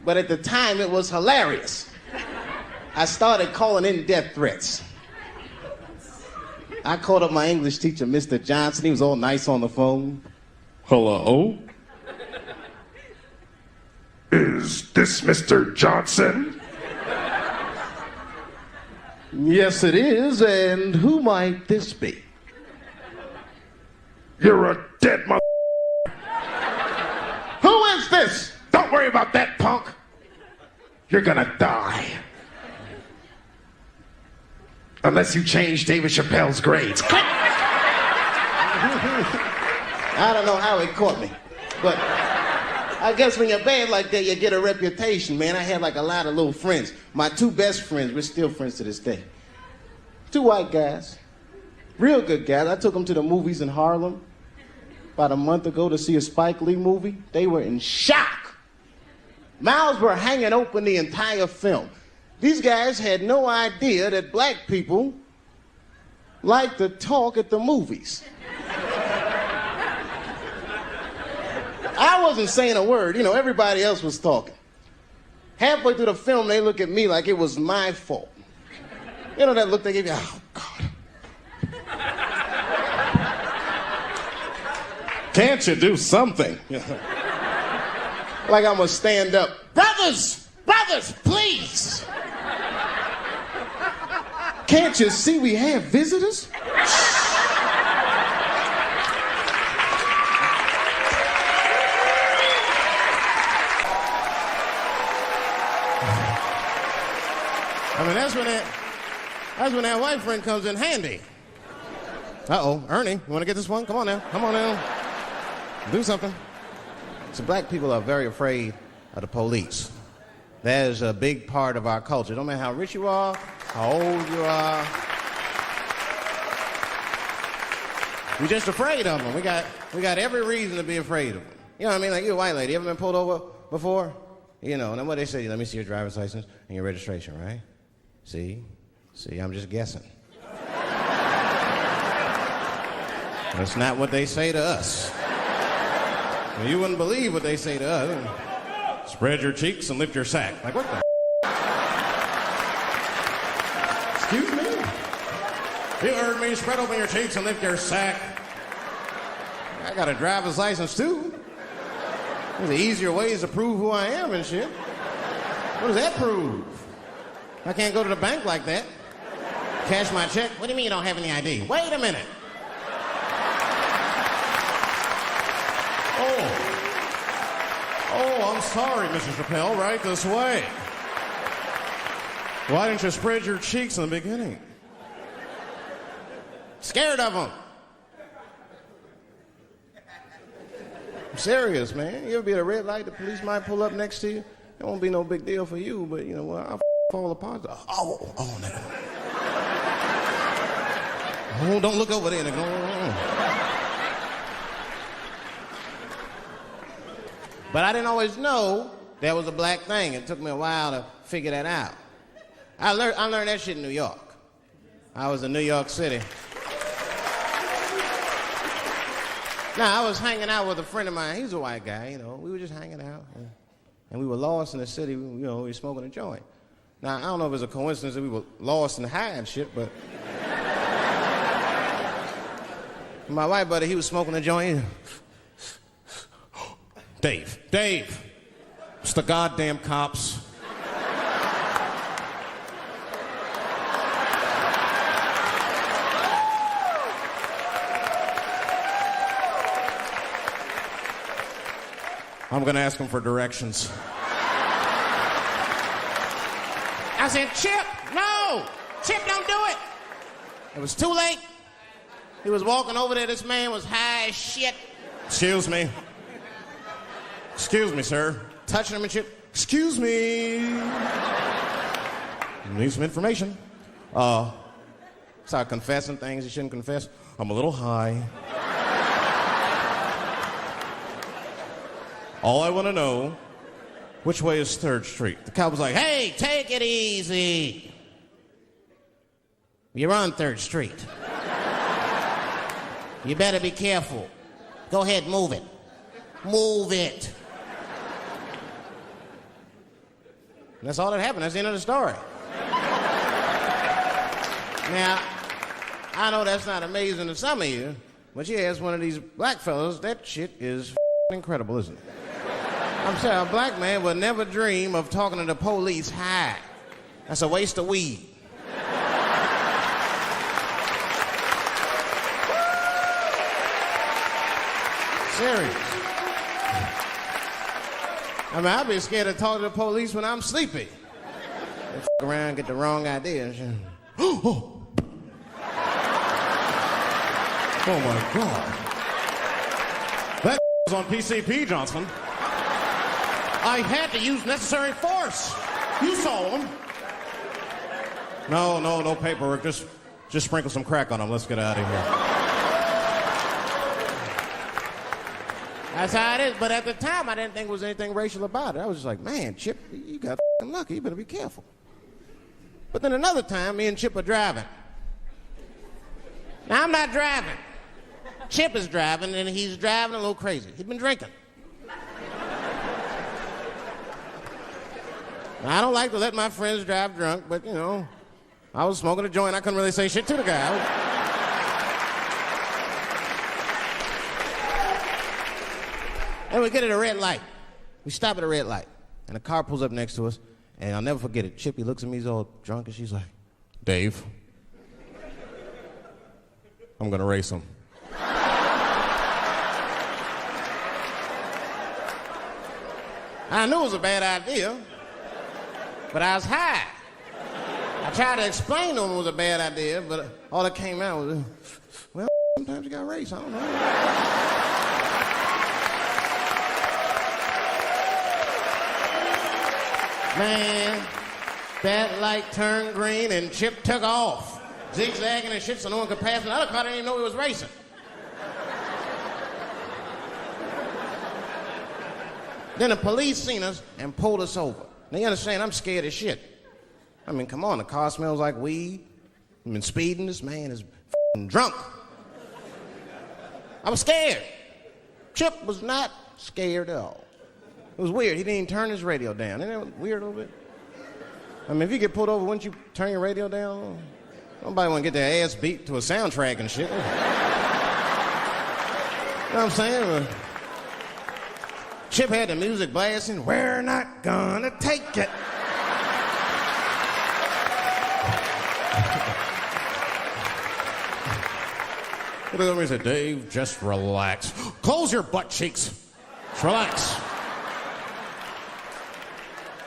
But at the time, it was hilarious. I started calling in death threats. I called up my English teacher, Mr. Johnson. He was all nice on the phone. Hello? Is this Mr. Johnson? Yes, it is. And who might this be? You're a dead mother. Who is this? Don't worry about that, punk. You're gonna die. Unless you change Dave Chappelle's grades. I don't know how it caught me, but I guess when you're bad like that, you get a reputation, man. I had like a lot of little friends. My two best friends, we're still friends to this day. Two white guys, real good guys. I took them to the movies in Harlem about a month ago to see a Spike Lee movie. They were in shock. Mouths were hanging open the entire film. These guys had no idea that black people like to talk at the movies. I wasn't saying a word. You know, everybody else was talking. Halfway through the film, they look at me like it was my fault. You know that look they give you? Oh, God. Can't you do something? Like I'm gonna stand up. Brothers, please. Can't you see we have visitors? I mean, that's when that white friend comes in handy. Uh-oh, Ernie, you want to get this one? Come on now. Do something. So black people are very afraid of the police. That is a big part of our culture. No matter how rich you are, how old you are. We're just afraid of them. We got every reason to be afraid of them. You know what I mean? Like, you're a white lady. You ever been pulled over before? You know, and then what they say, let me see your driver's license and your registration, right? See, I'm just guessing. That's not what they say to us. Well, you wouldn't believe what they say to us. Spread your cheeks and lift your sack. Like, what the? Excuse me? You heard me. Spread open your cheeks and lift your sack. I got a driver's license, too. There's easier ways to prove who I am and shit. What does that prove? I can't go to the bank like that. Cash my check. What do you mean you don't have any ID? Wait a minute. Oh, I'm sorry, Mrs. Chappelle. Right this way. Why didn't you spread your cheeks in the beginning? Scared of them. I'm serious, man. You ever be at a red light, the police might pull up next to you. It won't be no big deal for you, but you know what? I'll fall apart. Oh, no. Oh, don't look over there. But I didn't always know that was a black thing. It took me a while to figure that out. I learned that shit in New York. I was in New York City. Now, I was hanging out with a friend of mine. He's a white guy, you know. We were just hanging out. And we were lost in the city. You know, we were smoking a joint. Now, I don't know if it's a coincidence that we were lost and high and shit, but... my white buddy, he was smoking a joint. Dave, it's the goddamn cops. I'm gonna ask him for directions. I said, Chip, no! Chip, don't do it! It was too late. He was walking over there. This man was high as shit. Excuse me, sir. Touching him and shit. Excuse me. Need some information. Start confessing things he shouldn't confess. I'm a little high. All I want to know, which way is 3rd Street? The cop was like, hey, take it easy. You're on 3rd Street. You better be careful. Go ahead, move it. Move it. And that's all that happened. That's the end of the story. Now, I know that's not amazing to some of you, but you ask one of these black fellas, that shit is incredible, isn't it? I'm saying a black man would never dream of talking to the police high. That's a waste of weed. Serious. I mean, I'd be scared to talk to the police when I'm sleepy. They f around, get the wrong idea and shit. Oh my God. That was on PCP, Johnson. I had to use necessary force. You saw him. No paperwork. Just sprinkle some crack on him. Let's get out of here. That's how it is. But at the time, I didn't think there was anything racial about it. I was just like, man, Chip, you got lucky. You better be careful. But then another time, me and Chip are driving. Now, I'm not driving. Chip is driving, and he's driving a little crazy. He'd been drinking. Now, I don't like to let my friends drive drunk, but, you know, I was smoking a joint. I couldn't really say shit to the guy. And we get at a red light. We stop at a red light. And a car pulls up next to us. And I'll never forget it. Chippy looks at me, he's all drunk, and she's like, Dave, I'm gonna race him. I knew it was a bad idea, but I was high. I tried to explain to him it was a bad idea, but all that came out was, well, sometimes you gotta race, I don't know. Man, that light turned green and Chip took off. Zigzagging and shit so no one could pass. And the other car didn't even know he was racing. Then the police seen us and pulled us over. Now you understand, I'm scared as shit. I mean, come on, the car smells like weed. I've been speeding, this man is f***ing drunk. I was scared. Chip was not scared at all. It was weird, he didn't even turn his radio down. Isn't that weird a little bit? I mean, if you get pulled over, wouldn't you turn your radio down? Nobody want to get their ass beat to a soundtrack and shit. You know what I'm saying? Chip had the music blasting. We're not gonna take it. He looked at me and said, Dave, just relax. Close your butt cheeks. Just relax.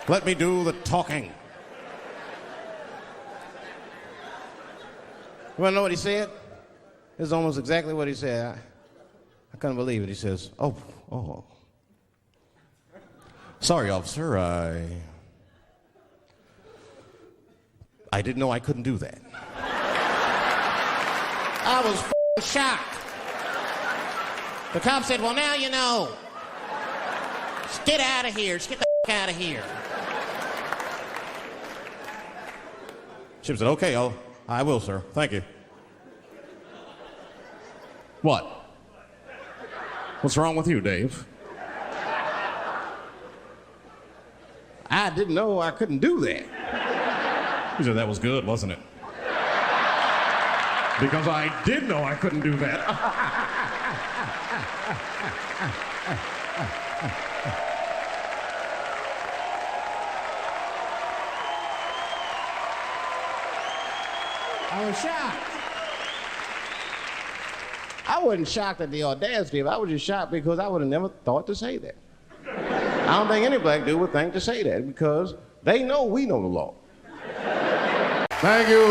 Let me do the talking. You want to know what he said? This is almost exactly what he said. I couldn't believe it. He says, oh. Sorry, officer, I didn't know I couldn't do that. I was shocked. The cop said, well, now you know. Just get out of here. Just get the out of here. Chip said, okay, I will, sir. Thank you. What? What's wrong with you, Dave? I didn't know I couldn't do that. He said, that was good, wasn't it? Because I did know I couldn't do that. I was shocked. I wasn't shocked at the audacity of it. I was just shocked because I would have never thought to say that. I don't think any black dude would think to say that because they know we know the law. Thank you.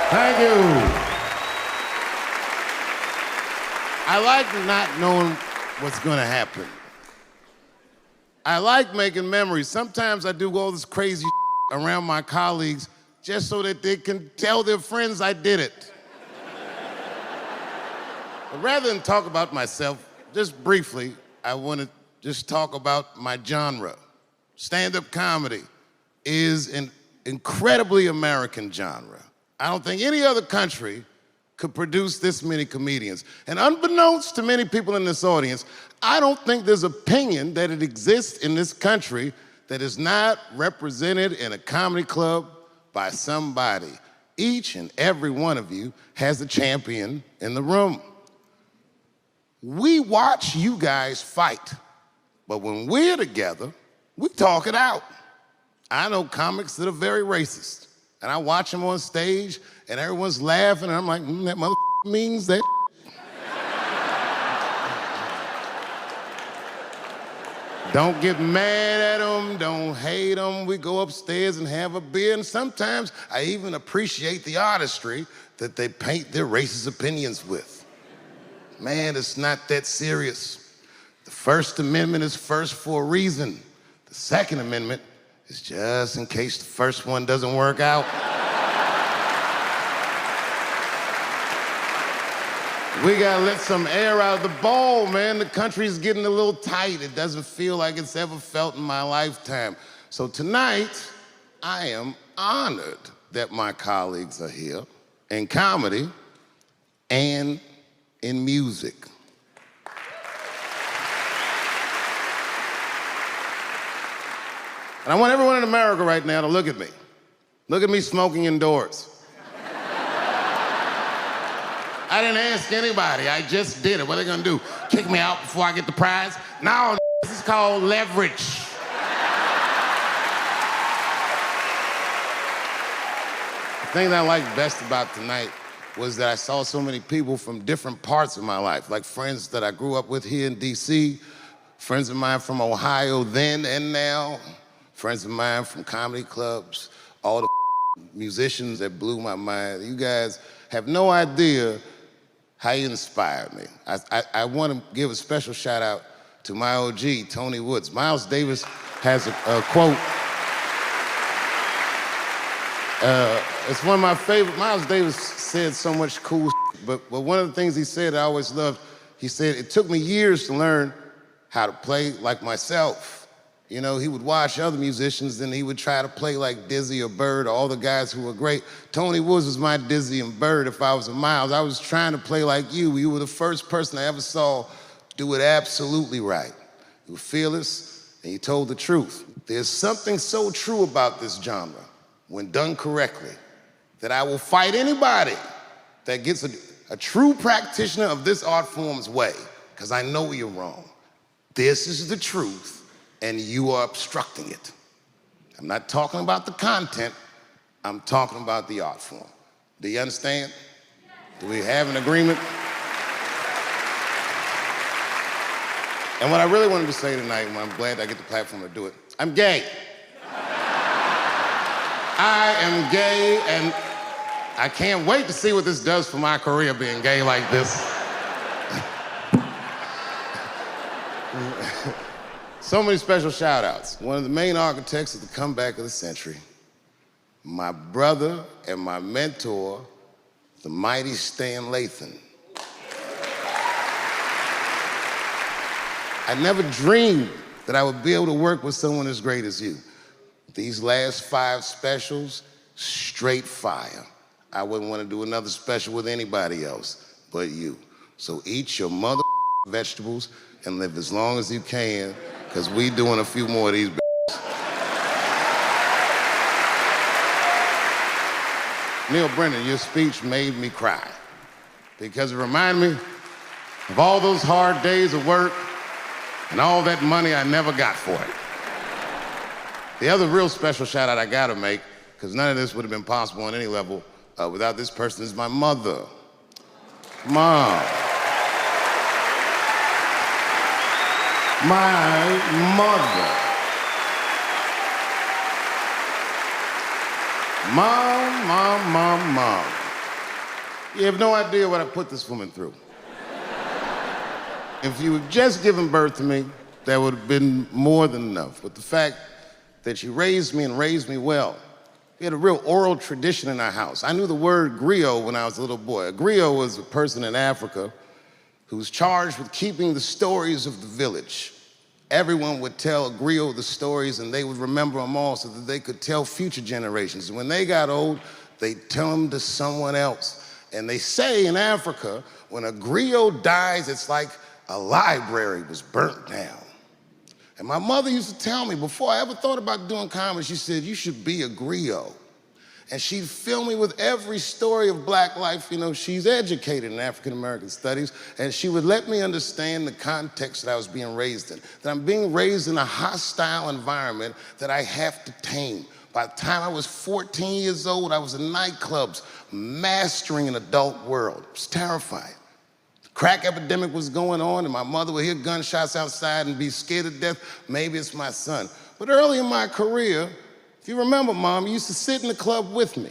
Thank you. I like not knowing what's going to happen. I like making memories. Sometimes I do all this crazy around my colleagues just so that they can tell their friends I did it. But rather than talk about myself, just briefly, I want to just talk about my genre. Stand-up comedy is an incredibly American genre. I don't think any other country could produce this many comedians. And unbeknownst to many people in this audience, I don't think there's opinion that it exists in this country that is not represented in a comedy club by somebody. Each and every one of you has a champion in the room. We watch you guys fight, but when we're together, we talk it out. I know comics that are very racist, and I watch them on stage, and everyone's laughing, and I'm like, that mother means that. Don't get mad at them, don't hate them. We go upstairs and have a beer, and sometimes I even appreciate the artistry that they paint their racist opinions with. Man, it's not that serious. The First Amendment is first for a reason. The Second Amendment is just in case the first one doesn't work out. We gotta let some air out of the ball, man. The country's getting a little tight. It doesn't feel like it's ever felt in my lifetime. So tonight, I am honored that my colleagues are here in comedy and in music. And I want everyone in America right now to look at me. Look at me smoking indoors. I didn't ask anybody, I just did it. What are they gonna do? Kick me out before I get the prize? No, this is called leverage. The thing that I liked best about tonight was that I saw so many people from different parts of my life, like friends that I grew up with here in DC, friends of mine from Ohio then and now, friends of mine from comedy clubs, all the musicians that blew my mind. You guys have no idea how you inspired me. I want to give a special shout out to my OG, Tony Woods. Miles Davis has a quote. It's one of my favorite. Miles Davis said so much cool shit, but one of the things he said I always loved, he said, it took me years to learn how to play like myself. You know, he would watch other musicians and he would try to play like Dizzy or Bird or all the guys who were great. Tony Woods was my Dizzy and Bird if I was a Miles. I was trying to play like you. You were the first person I ever saw do it absolutely right. You were fearless and you told the truth. There's something so true about this genre, when done correctly, that I will fight anybody that gets a true practitioner of this art form's way, because I know you're wrong. This is the truth, and you are obstructing it. I'm not talking about the content, I'm talking about the art form. Do you understand? Do we have an agreement? And what I really wanted to say tonight, and I'm glad I get the platform to do it, I'm gay. I am gay, and I can't wait to see what this does for my career, being gay like this. So many special shout-outs. One of the main architects of the comeback of the century, my brother and my mentor, the mighty Stan Lathan. I never dreamed that I would be able to work with someone as great as you. These last 5 specials, straight fire. I wouldn't want to do another special with anybody else but you. So eat your mother vegetables and live as long as you can, because we doing a few more of these. Neil Brennan, your speech made me cry, because it reminded me of all those hard days of work and all that money I never got for it. The other real special shout out I gotta make, because none of this would have been possible on any level without this person, is my mother. Mom. My mother. Mom. You have no idea what I put this woman through. If you had just given birth to me, that would have been more than enough. But the fact that she raised me and raised me well, we had a real oral tradition in our house. I knew the word griot when I was a little boy. A griot was a person in Africa who was charged with keeping the stories of the village. Everyone would tell a griot the stories, and they would remember them all so that they could tell future generations. And when they got old, they'd tell them to someone else. And they say in Africa, when a griot dies, it's like a library was burnt down. And my mother used to tell me, before I ever thought about doing comedy, she said, you should be a griot. And she'd fill me with every story of black life. You know, she's educated in African-American studies, and she would let me understand the context that I was being raised in, that I'm being raised in a hostile environment that I have to tame. By the time I was 14 years old, I was in nightclubs, mastering an adult world. It was terrifying. Crack epidemic was going on, and my mother would hear gunshots outside and be scared to death. Maybe it's my son. But early in my career, if you remember, Mom, you used to sit in the club with me.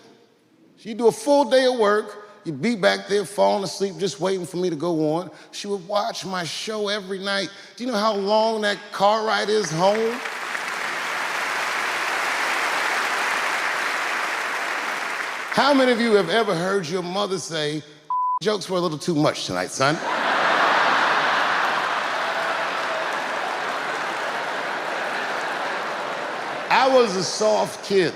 She'd do a full day of work. You'd be back there falling asleep, just waiting for me to go on. She would watch my show every night. Do you know how long that car ride is home? How many of you have ever heard your mother say, jokes were a little too much tonight, son? I was a soft kid.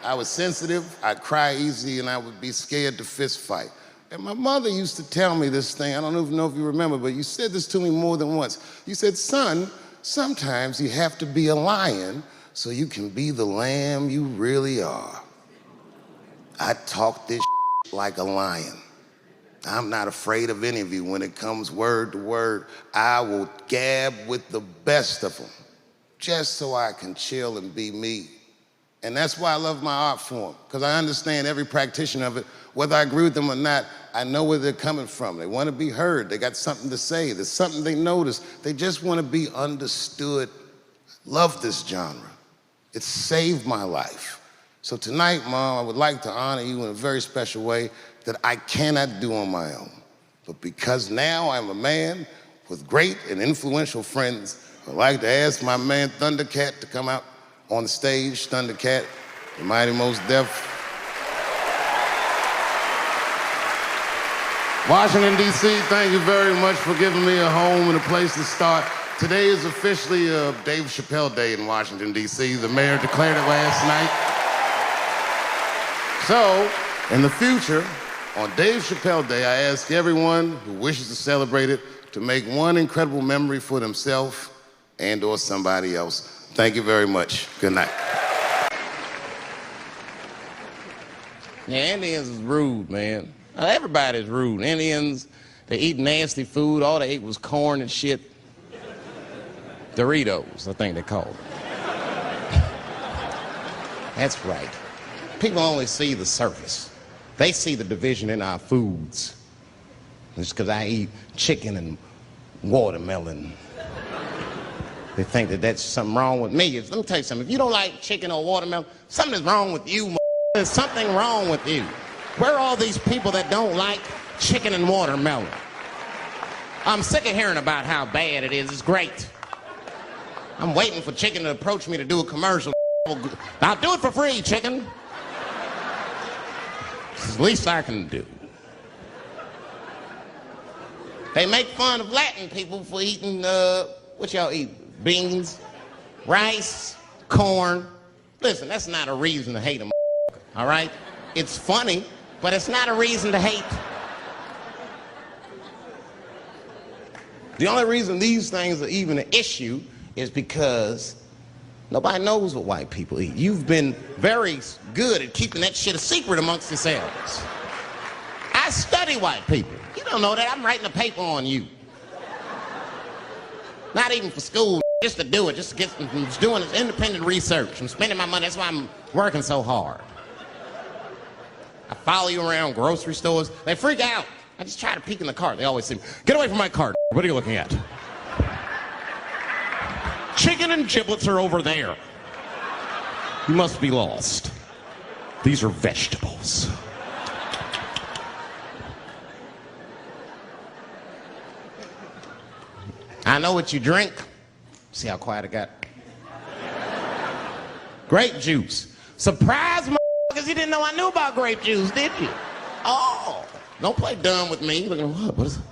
I was sensitive, I'd cry easy, and I would be scared to fist fight. And my mother used to tell me this thing, I don't even know if you remember, but you said this to me more than once. You said, son, sometimes you have to be a lion so you can be the lamb you really are. I talk this like a lion. I'm not afraid of any of you. When it comes word to word, I will gab with the best of them, just so I can chill and be me. And that's why I love my art form, because I understand every practitioner of it. Whether I agree with them or not, I know where they're coming from. They want to be heard. They got something to say. There's something they notice. They just want to be understood. Love this genre. It saved my life. So tonight, Mom, I would like to honor you in a very special way that I cannot do on my own. But because now I'm a man with great and influential friends. I'd like to ask my man Thundercat to come out on the stage. Thundercat, the mighty Most Def. Washington, D.C., thank you very much for giving me a home and a place to start. Today is officially Dave Chappelle Day in Washington, D.C. The mayor declared it last night. So, in the future, on Dave Chappelle Day, I ask everyone who wishes to celebrate it to make one incredible memory for themselves and or somebody else. Thank you very much. Good night. Yeah, Indians is rude, man. Everybody's rude. Indians, they eat nasty food. All they ate was corn and shit. Doritos, I think they call it. That's right. People only see the surface. They see the division in our foods. Just because I eat chicken and watermelon, they think that that's something wrong with me. Let me tell you something. If you don't like chicken or watermelon, something is wrong with you, There's something wrong with you. Where are all these people that don't like chicken and watermelon? I'm sick of hearing about how bad it is. It's great. I'm waiting for chicken to approach me to do a commercial. I'll do it for free, chicken. It's the least I can do. They make fun of Latin people for eating, what y'all eat? Beans, rice, corn. Listen, that's not a reason to hate them, all right? It's funny, but it's not a reason to hate. The only reason these things are even an issue is because nobody knows what white people eat. You've been very good at keeping that shit a secret amongst yourselves. I study white people. You don't know that. I'm writing a paper on you. Not even for school, just to do it, just to get, I'm just doing this independent research. I'm spending my money, that's why I'm working so hard. I follow you around grocery stores. They freak out. I just try to peek in the cart. They always say, get away from my cart. What are you looking at? Chicken and giblets are over there. You must be lost. These are vegetables. I know what you drink. See how quiet it got? Grape juice. Surprise, motherfuckers, you didn't know I knew about grape juice, did you? Oh, don't play dumb with me. Look at what is it?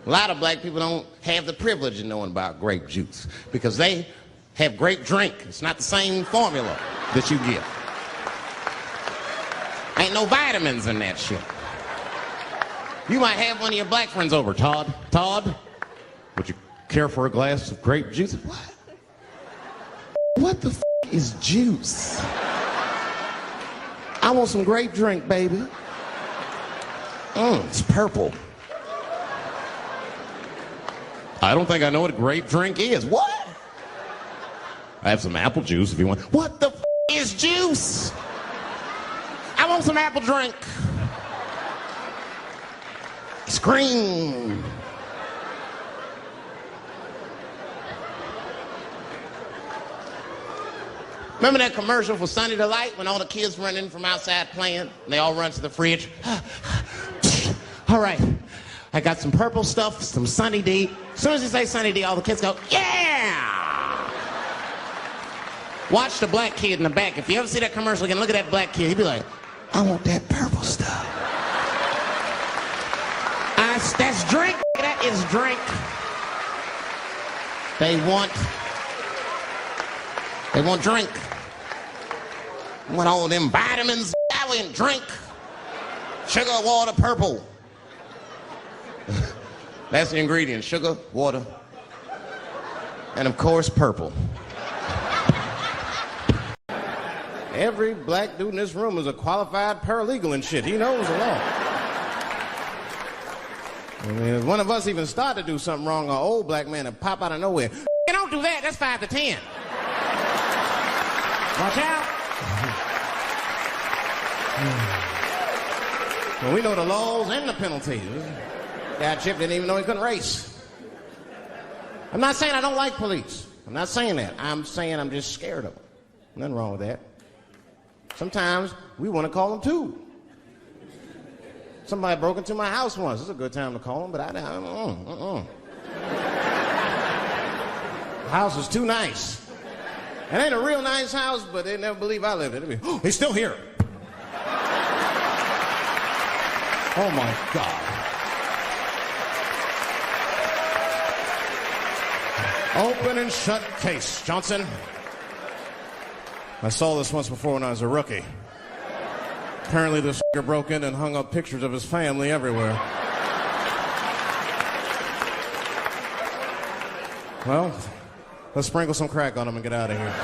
A lot of black people don't have the privilege of knowing about grape juice because they have grape drink. It's not the same formula that you get. Ain't no vitamins in that shit. You might have one of your black friends over, Todd. Todd, would you care for a glass of grape juice? What? What the is juice? I want some grape drink, baby. It's purple. I don't think I know what a grape drink is. What? I have some apple juice if you want. What the is juice? I want some apple drink. Scream. Remember that commercial for Sunny Delight when all the kids run in from outside playing? And they all run to the fridge. All right, I got some purple stuff, some Sunny D. As soon as you say Sunny D, all the kids go, yeah! Watch the black kid in the back. If you ever see that commercial again, look at that black kid. He'd be like, I want that purple stuff. That's drink. That is drink. They want drink. They want all them vitamins, and drink. Sugar, water, purple. That's the ingredient, sugar, water, and of course, purple. Every black dude in this room is a qualified paralegal and shit. He knows the law. I mean, if one of us even start to do something wrong, an old black man will pop out of nowhere. Don't do that, that's 5 to 10. Watch out. Well, we know the laws and the penalties. Guy Chip didn't even know he couldn't race. I'm not saying I don't like police. I'm not saying that. I'm saying I'm just scared of them. Nothing wrong with that. Sometimes we want to call them too. Somebody broke into my house once. It's a good time to call him, but house is too nice. It ain't a real nice house, but they never believe I live in it. Oh, he's still here. Oh, my God. Open and shut case, Johnson. I saw this once before when I was a rookie. Apparently this broke in and hung up pictures of his family everywhere. Well, let's sprinkle some crack on him and get out of here.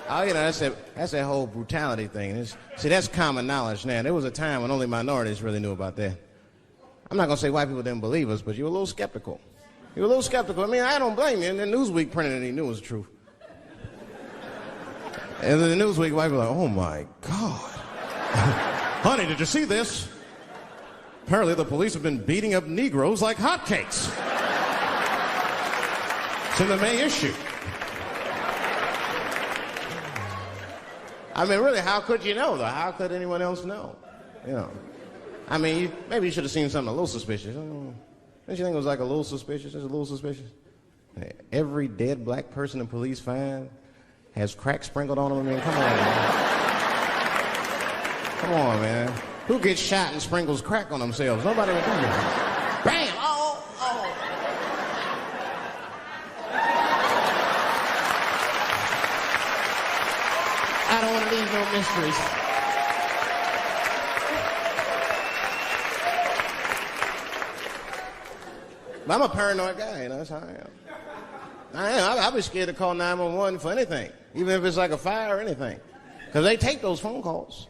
Oh, you know, that's that whole brutality thing. See, that's common knowledge now. There was a time when only minorities really knew about that. I'm not going to say white people didn't believe us, but you were a little skeptical. You were a little skeptical. I mean, I don't blame you. And then Newsweek printed it, and he knew it was the truth. And then the Newsweek white people were like, oh, my God. Honey, did you see this? Apparently the police have been beating up Negroes like hotcakes. It's in the May issue. I mean, really, how could you know, though? How could anyone else know? You know. I mean, maybe you should have seen something a little suspicious. Don't you think it was like a little suspicious? Just a little suspicious? Every dead black person the police find has crack sprinkled on them. I mean, come on, man. Come on, man. Who gets shot and sprinkles crack on themselves? Nobody would do that. Bam! Oh, oh. I don't want to leave no mysteries. I'm a paranoid guy, you know, that's how I am. I'll be scared to call 911 for anything, even if it's like a fire or anything. Because they tape those phone calls.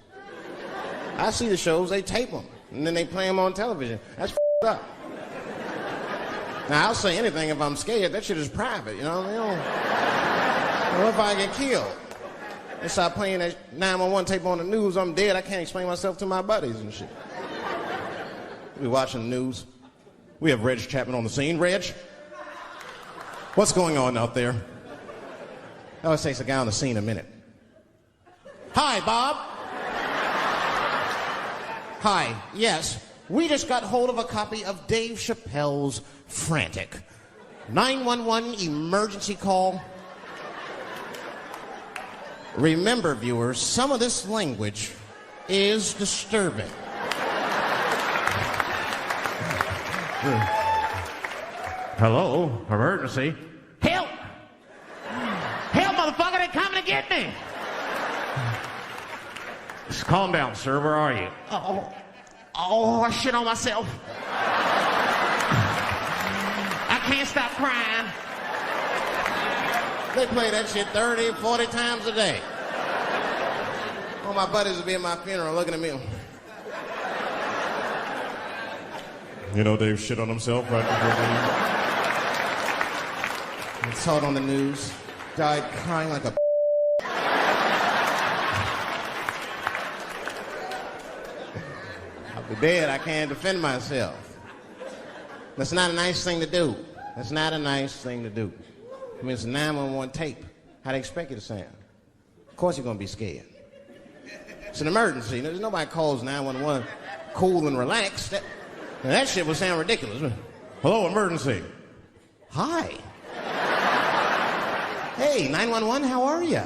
I see the shows, they tape them, and then they play them on television. That's up. Now, I'll say anything if I'm scared. That shit is private, you know what I mean? What if I get killed? They start playing that 911 tape on the news, I'm dead, I can't explain myself to my buddies and shit. We watching the news. We have Reg Chapman on the scene. Reg, what's going on out there? It always takes a guy on the scene a minute. Hi, Bob. Hi, yes. We just got hold of a copy of Dave Chappelle's Frantic. 911 emergency call. Remember, viewers, some of this language is disturbing. Hello, emergency. Help! Help, motherfucker, they're coming to get me! Just calm down, sir, where are you? Oh, I shit on myself. I can't stop crying. They play that shit 30, 40 times a day. All my buddies will be at my funeral looking at me. You know, Dave shit on himself right before I saw it on the news. Died crying like a I'll be dead. I can't defend myself. That's not a nice thing to do. That's not a nice thing to do. I mean, it's a 911 tape. How do they expect you to sound? Of course you're going to be scared. It's an emergency. There's nobody calls 911 cool and relaxed. That shit would sound ridiculous. Hello, emergency. Hi. Hey, 911, how are you?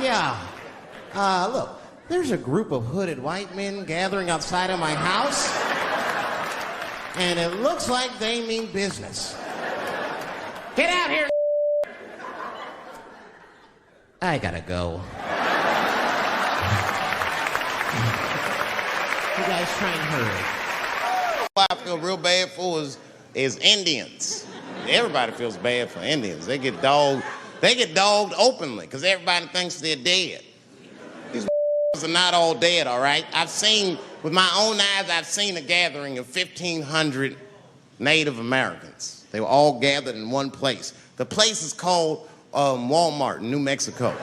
Yeah. Look, there's a group of hooded white men gathering outside of my house, and it looks like they mean business. Get out here. I gotta go. You guys try and hurry. I feel real bad for is Indians. Everybody feels bad for Indians. They get dogged openly because everybody thinks they're dead. These are not all dead, all right? With my own eyes, I've seen a gathering of 1,500 Native Americans. They were all gathered in one place. The place is called Walmart in New Mexico.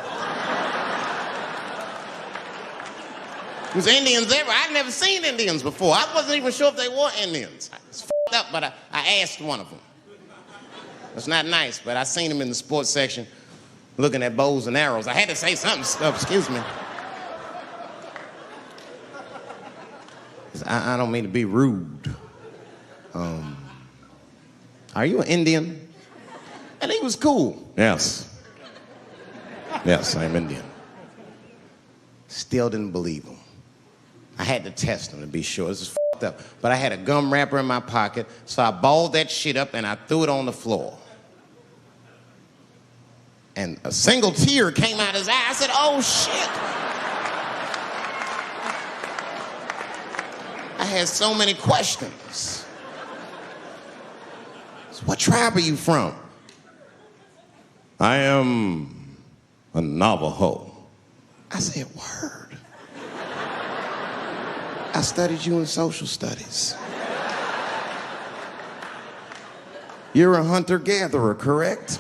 There's Indians everywhere. I'd never seen Indians before. I wasn't even sure if they were Indians. It's f***ed up, but I asked one of them. It's not nice, but I seen him in the sports section. looking at bows and arrows. I had to say something. Excuse me. I don't mean to be rude. Are you an Indian? And he was cool. Yes. Yes, I'm Indian. Still didn't believe him. I had to test him to be sure. This is f***ed up. But I had a gum wrapper in my pocket, so I balled that shit up and I threw it on the floor. And a single tear came out his eye. I said, oh, shit. I had so many questions. So what tribe are you from? I am a Navajo. I said, word. I studied you in social studies. You're a hunter-gatherer, correct?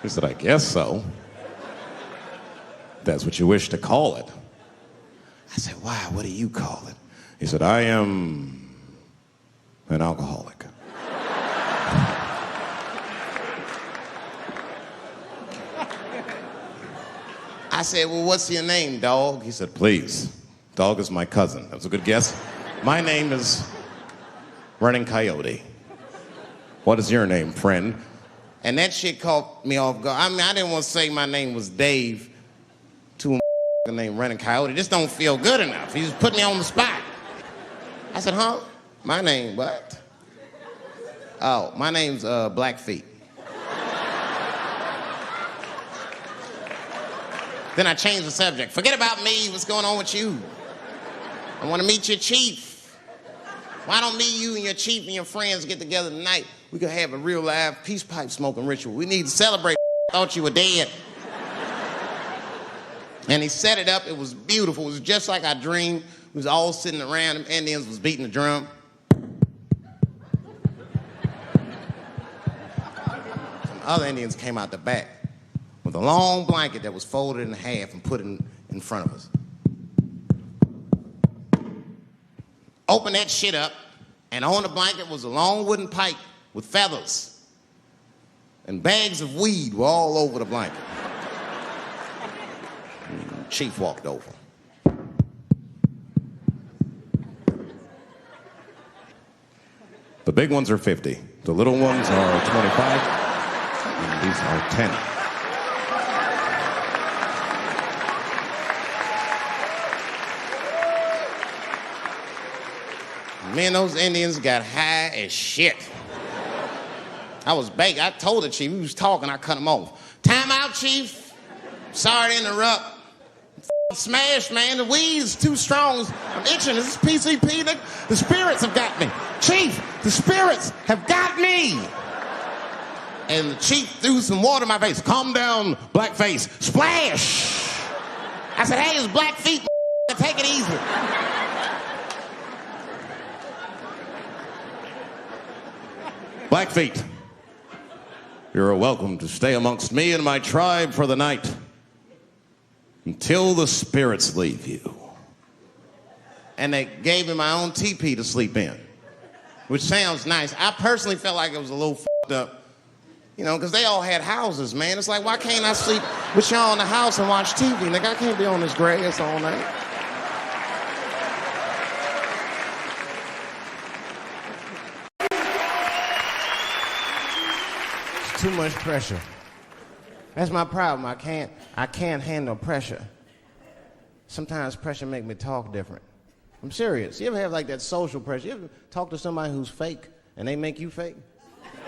He said, I guess so. That's what you wish to call it. I said, why? What do you call it? He said, I am an alcoholic. I said, well, what's your name, dog? He said, please. Dog is my cousin. That was a good guess. My name is Running Coyote. What is your name, friend? And that shit caught me off guard. I mean, I didn't want to say my name was Dave to a name Running Coyote. This don't feel good enough. He just put me on the spot. I said, huh? My name, what? Oh, my name's Blackfeet. Then I changed the subject. Forget about me. What's going on with you? I want to meet your chief. Why don't me, you, and your chief and your friends get together tonight? We could have a real live peace pipe smoking ritual. We need to celebrate. Thought you were dead. And he set it up. It was beautiful. It was just like I dreamed. We was all sitting around. Them Indians was beating the drum. Some other Indians came out the back with a long blanket that was folded in half and put in front of us. Opened that shit up, and on the blanket was a long wooden pipe with feathers. And bags of weed were all over the blanket. Chief walked over. The big ones are 50. The little ones are 25. And these are 10. Me and those Indians got high as shit. I was baked. I told the chief, we was talking, I cut him off. Time out, chief. Sorry to interrupt. Smash, man. The weed's too strong. I'm itching. This is PCP. The spirits have got me. Chief, the spirits have got me. And the chief threw some water in my face. Calm down, blackface. Splash. I said, hey, it's Blackfeet. Take it easy. Blackfeet, you're welcome to stay amongst me and my tribe for the night until the spirits leave you. And they gave me my own teepee to sleep in, which sounds nice. I personally felt like it was a little fucked up, you know, because they all had houses, man. It's like, why can't I sleep with y'all in the house and watch TV? Nigga, I can't be on this grass all night. Too much pressure. That's my problem. I can't handle pressure. Sometimes pressure make me talk different. I'm serious. You ever have like that social pressure? You ever talk to somebody who's fake and they make you fake?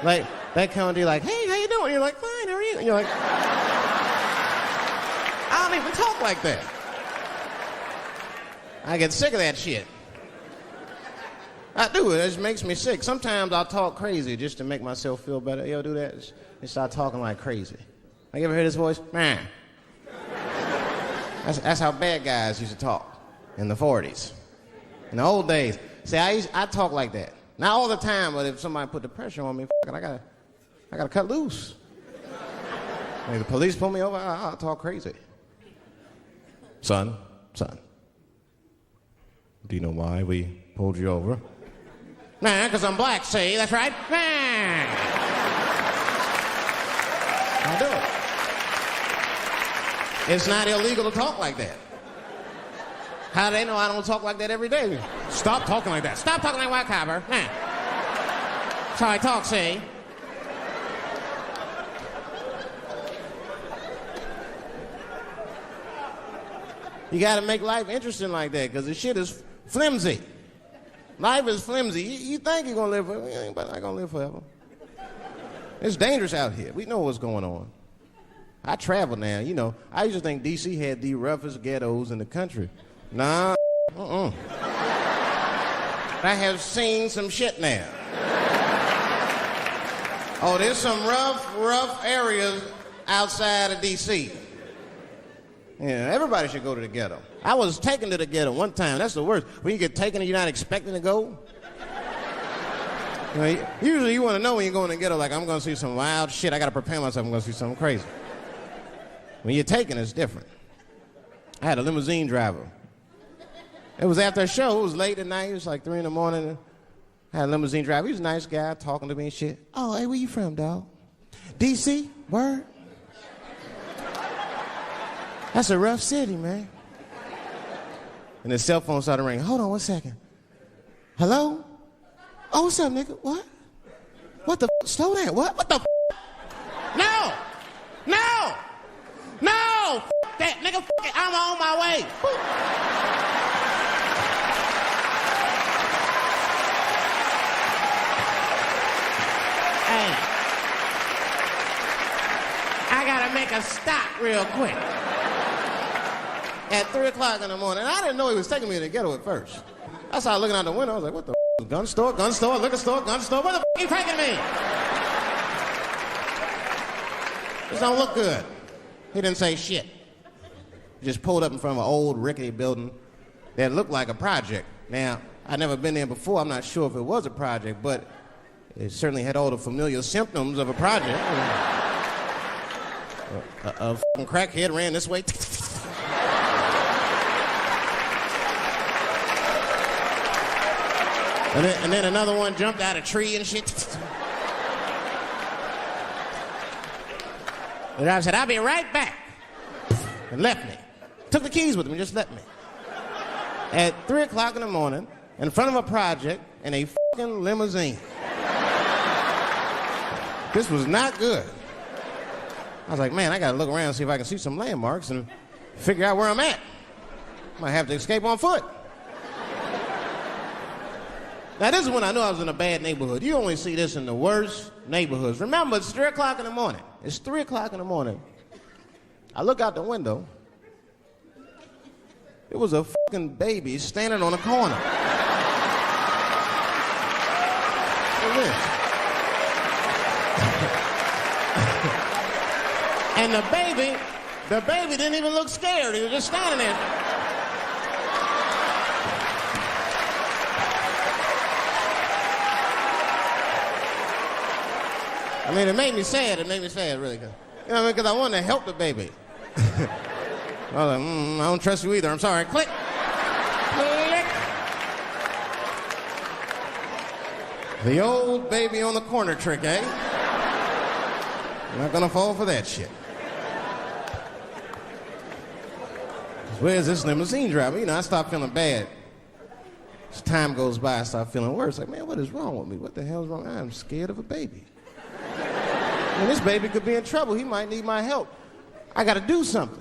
Like that kind of deal, like, hey, how you doing? You're like, fine, how are you? And you're like, I don't even talk like that. I get sick of that shit. I do. It just makes me sick. Sometimes I'll talk crazy just to make myself feel better. You ever do that? Just start talking like crazy. Like, you ever hear this voice? Man. That's how bad guys used to talk in the 40s. In the old days. See, I talk like that. Not all the time, but if somebody put the pressure on me, I gotta cut loose. Like the police pull me over, I'll talk crazy. Son. Do you know why we pulled you over? Nah, because I'm black, see? That's right. Nah. I do it. It's not illegal to talk like that. How do they know I don't talk like that every day? Stop talking like that. Stop talking like white copper. Nah. That's how I talk, see? You gotta make life interesting like that, because the shit is flimsy. Life is flimsy. You think you're gonna live forever, you ain't not gonna live forever. It's dangerous out here. We know what's going on. I travel now, you know. I used to think D.C. had the roughest ghettos in the country. Nah, I have seen some shit now. Oh, there's some rough areas outside of D.C. Yeah, everybody should go to the ghetto. I was taken to the ghetto one time. That's the worst. When you get taken and you're not expecting to go. You know, usually you want to know when you're going to the ghetto, like, I'm going to see some wild shit. I got to prepare myself. I'm going to see something crazy. When you're taken, it's different. I had a limousine driver. It was after a show. It was late at night. It was like 3 in the morning. I had a limousine driver. He was a nice guy talking to me and shit. Oh, hey, where you from, dog? D.C.? Word? That's a rough city, man. And his cell phone started ringing. Hold on 1 second. Hello? Oh, what's up, nigga? What? What the f? Slow down. What the f? No! No! No! F that, nigga. F it. I'm on my way. Hey. I gotta make a stop real quick. At 3 o'clock in the morning. I didn't know he was taking me to the ghetto at first. I started looking out the window. I was like, what the f? Gun store, liquor store, gun store. Where the f are you taking me? This don't look good. He didn't say shit. He just pulled up in front of an old rickety building that looked like a project. Now, I'd never been there before. I'm not sure if it was a project, but it certainly had all the familiar symptoms of a project. A fucking crackhead ran this way. And then another one jumped out of a tree and shit. The driver said, I'll be right back. And left me. Took the keys with him and just left me. At 3 o'clock in the morning, in front of a project, in a fucking limousine. This was not good. I was like, man, I gotta look around and see if I can see some landmarks and figure out where I'm at. Might have to escape on foot. Now, this is when I knew I was in a bad neighborhood. You only see this in the worst neighborhoods. Remember, it's 3 o'clock in the morning. It's 3 o'clock in the morning. I look out the window. It was a fucking baby standing on a corner. Look at this. And the baby didn't even look scared. He was just standing there. I mean, it made me sad. It made me sad, really. You know what I mean? Because I wanted to help the baby. I was like, I don't trust you either. I'm sorry. Click. Click. The old baby on the corner trick, eh? I'm not going to fall for that shit. Where's this limousine driver? You know, I start feeling bad. As time goes by, I start feeling worse. Like, man, what is wrong with me? What the hell's wrong? I'm scared of a baby. And this baby could be in trouble. He might need my help. I got to do something.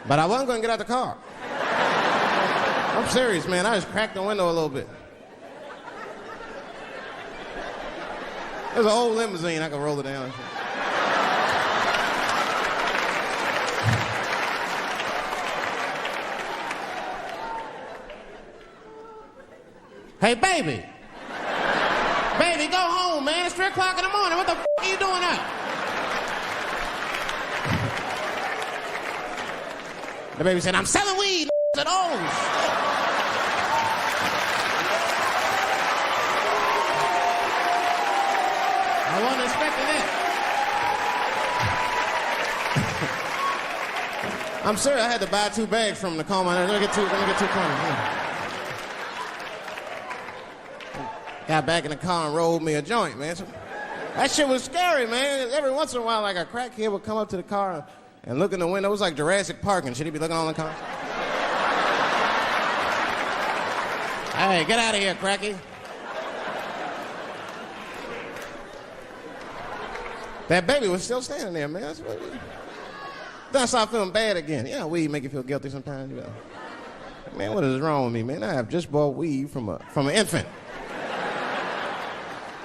But I wasn't going to get out the car. I'm serious, man. I just cracked the window a little bit. There's an old limousine. I could roll it down. Hey, baby. Baby, go home, man. It's 3 o'clock in the morning. What the f*** are you doing up? The baby said, I'm selling weed at O's. I wasn't expecting that. I'm serious. I had to buy 2 bags from him to calm my nerves. Let me get 2 coins. Got back in the car and rolled me a joint, man. So, That shit was scary, man. Every once in a while, like a crackhead would come up to the car and look in the window. It was like Jurassic Park and shit. He'd be looking on the car. Hey, get out of here, cracky. That baby was still standing there, man. That's what Then I started feeling bad again. Yeah, weed make you feel guilty sometimes, you know. Man, what is wrong with me, man? I have just bought weed from an infant.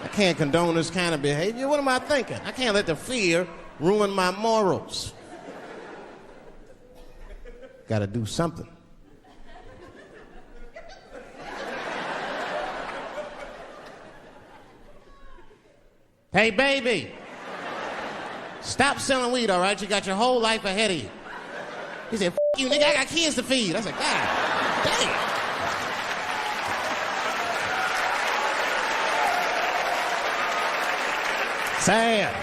I can't condone this kind of behavior. What am I thinking? I can't let the fear ruin my morals. Gotta do something. Hey, baby. Stop selling weed, all right? You got your whole life ahead of you. He said, F you, nigga, I got kids to feed. I said, God damn. Sad.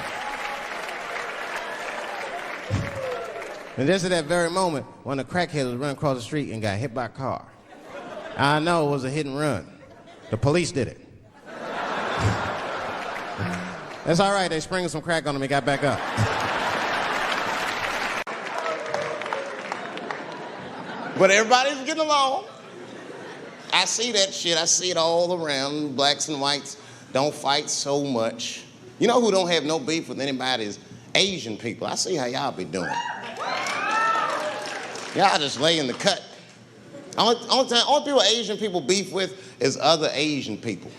And just at that very moment, one of the crackheads was running across the street and got hit by a car. I know it was a hit and run. The police did it. That's all right, they sprinkled some crack on him and got back up. But everybody's getting along. I see that shit, I see it all around. Blacks and whites don't fight so much. You know who don't have no beef with anybody is Asian people. I see how y'all be doing. Y'all just lay in the cut. Only people Asian people beef with is other Asian people.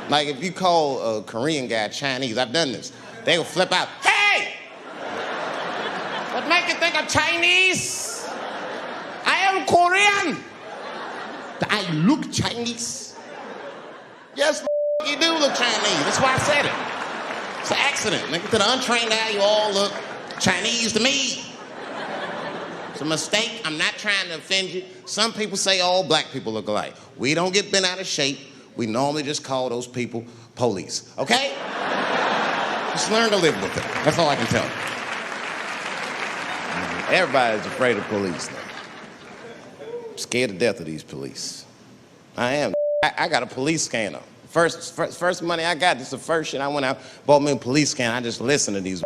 Like if you call a Korean guy Chinese, I've done this. They will flip out, hey! What make you think I'm Chinese? I am Korean. I look Chinese. Yes, you do look Chinese. That's why I said it. It's an accident. Nigga, to the untrained eye, you all look Chinese to me. It's a mistake. I'm not trying to offend you. Some people say all black people look alike. We don't get bent out of shape. We normally just call those people police, okay? Just learn to live with it. That's all I can tell you. Everybody's afraid of police now. I'm scared to death of these police. I am. I got a police scanner. First money I got, this is the first shit I went out, bought me a police scanner. I just listen to these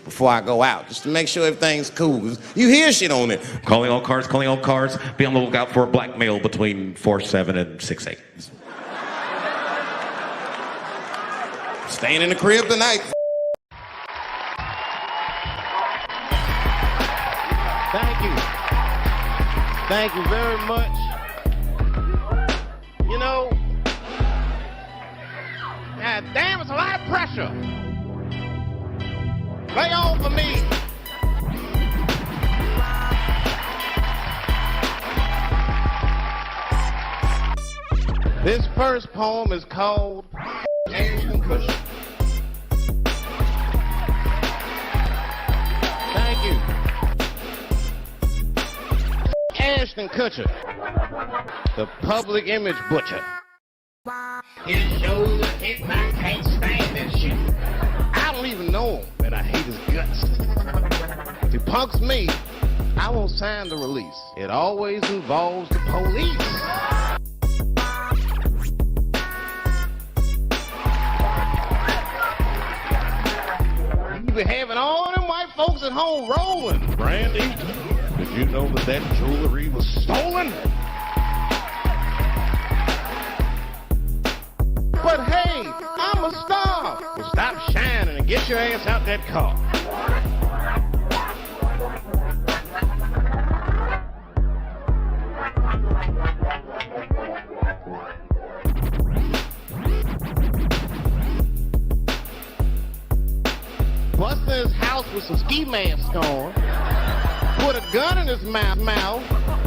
before I go out, just to make sure everything's cool. You hear shit on it. Calling all cars, be on the lookout for a black male between 4'7" and 6'8". Staying in the crib tonight. Thank you. Thank you very much. You know, God damn, it's a lot of pressure. Lay on for me. This first poem is called Ashton Kutcher. Thank you. Ashton Kutcher, the public image butcher. His shows hit my can't stand this shit. I don't even know him, and I hate his guts. If he punks me, I won't sign the release. It always involves the police. You be having all them white folks at home rolling. Brandy, did you know that jewelry was stolen? But hey, I'm a star. Well, stop shining and get your ass out that car. Busted his house with some ski masks on, put a gun in his mouth,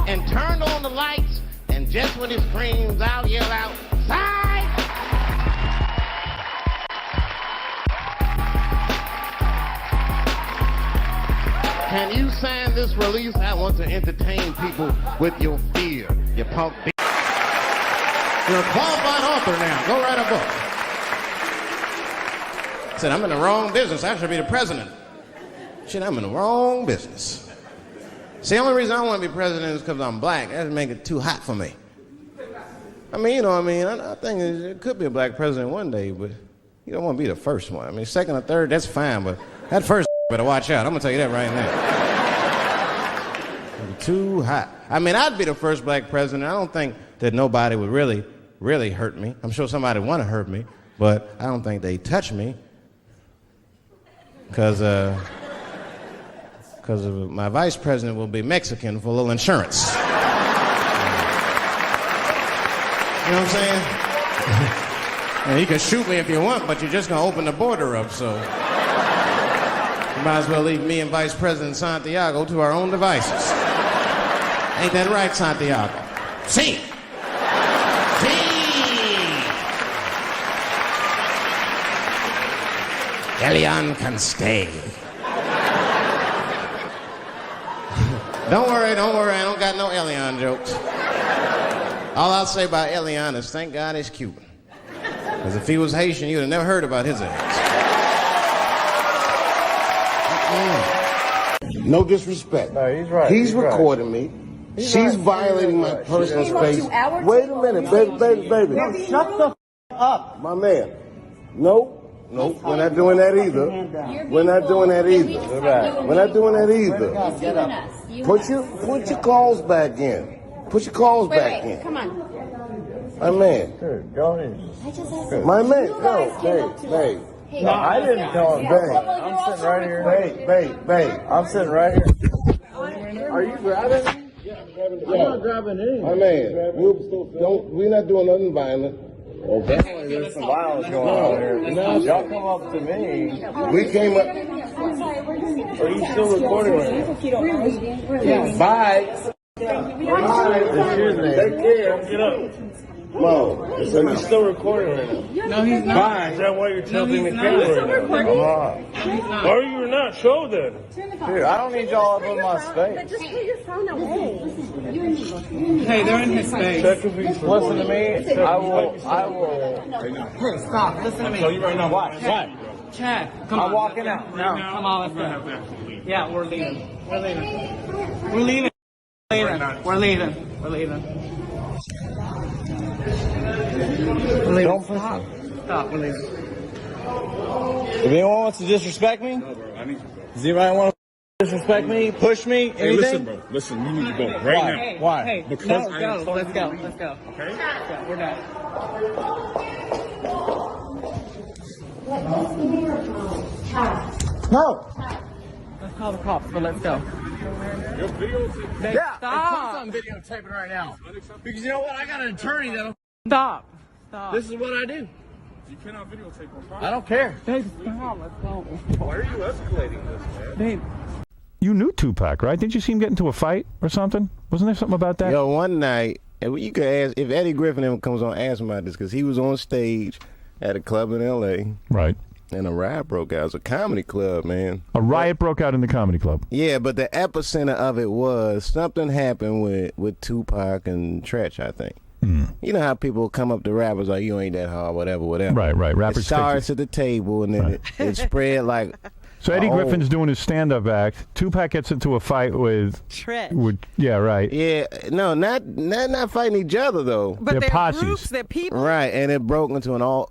and turned on the lights, and just when he screams, I'll yell out, "Side!" Can you sign this release? I want to entertain people with your fear, you punk bitch. You're a qualified author now. Go write a book. I said, I'm in the wrong business. I should be the president. Shit, I'm in the wrong business. See, the only reason I want to be president is because I'm black. That would make it too hot for me. I mean, you know what I mean? I think it could be a black president one day, but You don't want to be the first one. I mean, second or third, that's fine, but that first better watch out. I'm going to tell you that right now. Too hot. I mean, I'd be the first black president. I don't think that nobody would really hurt me. I'm sure somebody would want to hurt me, but I don't think they'd touch me because my vice president will be Mexican for a little insurance. You know what I'm saying? And you can shoot me if you want, but you're just going to open the border up, so you might as well leave me and Vice President Santiago to our own devices. Ain't that right, Santiago? See. Elian can stay. Don't worry, I don't got no Elian jokes. All I'll say about Elian is thank God he's Cuban. Because if he was Haitian, you'd have never heard about his ass. No disrespect. No, he's right. He's recording me. She's violating my personal space. Wait a minute, baby. No, shut the up. My man. No, we're not doing that either. We're not doing that either. We're not doing that either. Put your calls back in. Put your calls back in. Come on. My man. Sure, go ahead. My man. No, babe. No, I didn't tell him. Babe. I'm sitting right here. Babe. I'm sitting right here. Are you grabbing? I'm not grabbing anything. My man, we're not doing nothing violent. Okay. There's some violence going on here. Y'all come up to me. We came up. Are you still recording right now? Bye. Excuse me. Take care. Get up. Mo, He's still recording right now. No, he's not. Bye. Is that why you're tilting the camera right now? Or you're not. Show them. Dude, I don't need y'all up in my space. Just put your phone away. Hey, they're in his space. Listen to me. I will. Hey, stop. Listen to me. Tell you right now. Why? Chad, come on. I'm walking out. No, come on, let's go. Yeah, we're leaving. We're leaving. Don't push me. Stop, we're leaving. If anyone wants to disrespect me, does anybody want to disrespect me, push me, anything? Hey, listen, bro. Listen, you need to go right now. Why? Hey, Because let's go. Let's go. Okay? Yeah, we're done. No. Let's call the cops, but let's go. Yeah. Stop. I'm videotaping right now. Because you know what? I got an attorney that'll. Stop. This is what I do. You cannot videotape on fire. I don't care. Babe, stop. Let's go. Why are you escalating this, man? Babe. You knew Tupac, right? Didn't you see him get into a fight or something? Wasn't there something about that? Yo, one night, and you could ask, if Eddie Griffin ever comes on, ask him about this, because he was on stage at a club in L.A. Right. And a riot broke out. It was a comedy club, man. A riot broke out in the comedy club. Yeah, but the epicenter of it was something happened with Tupac and Tretch, I think. You know how people come up to rappers like, you ain't that hard, whatever. Right. Rappers it starts at the table, and then it spread like... So Eddie Griffin's doing his stand-up act. Tupac gets into a fight with... Tretch. Yeah, right. Yeah, no, not fighting each other, though. But they're posses. Groups, they're people. Right, and it broke into an old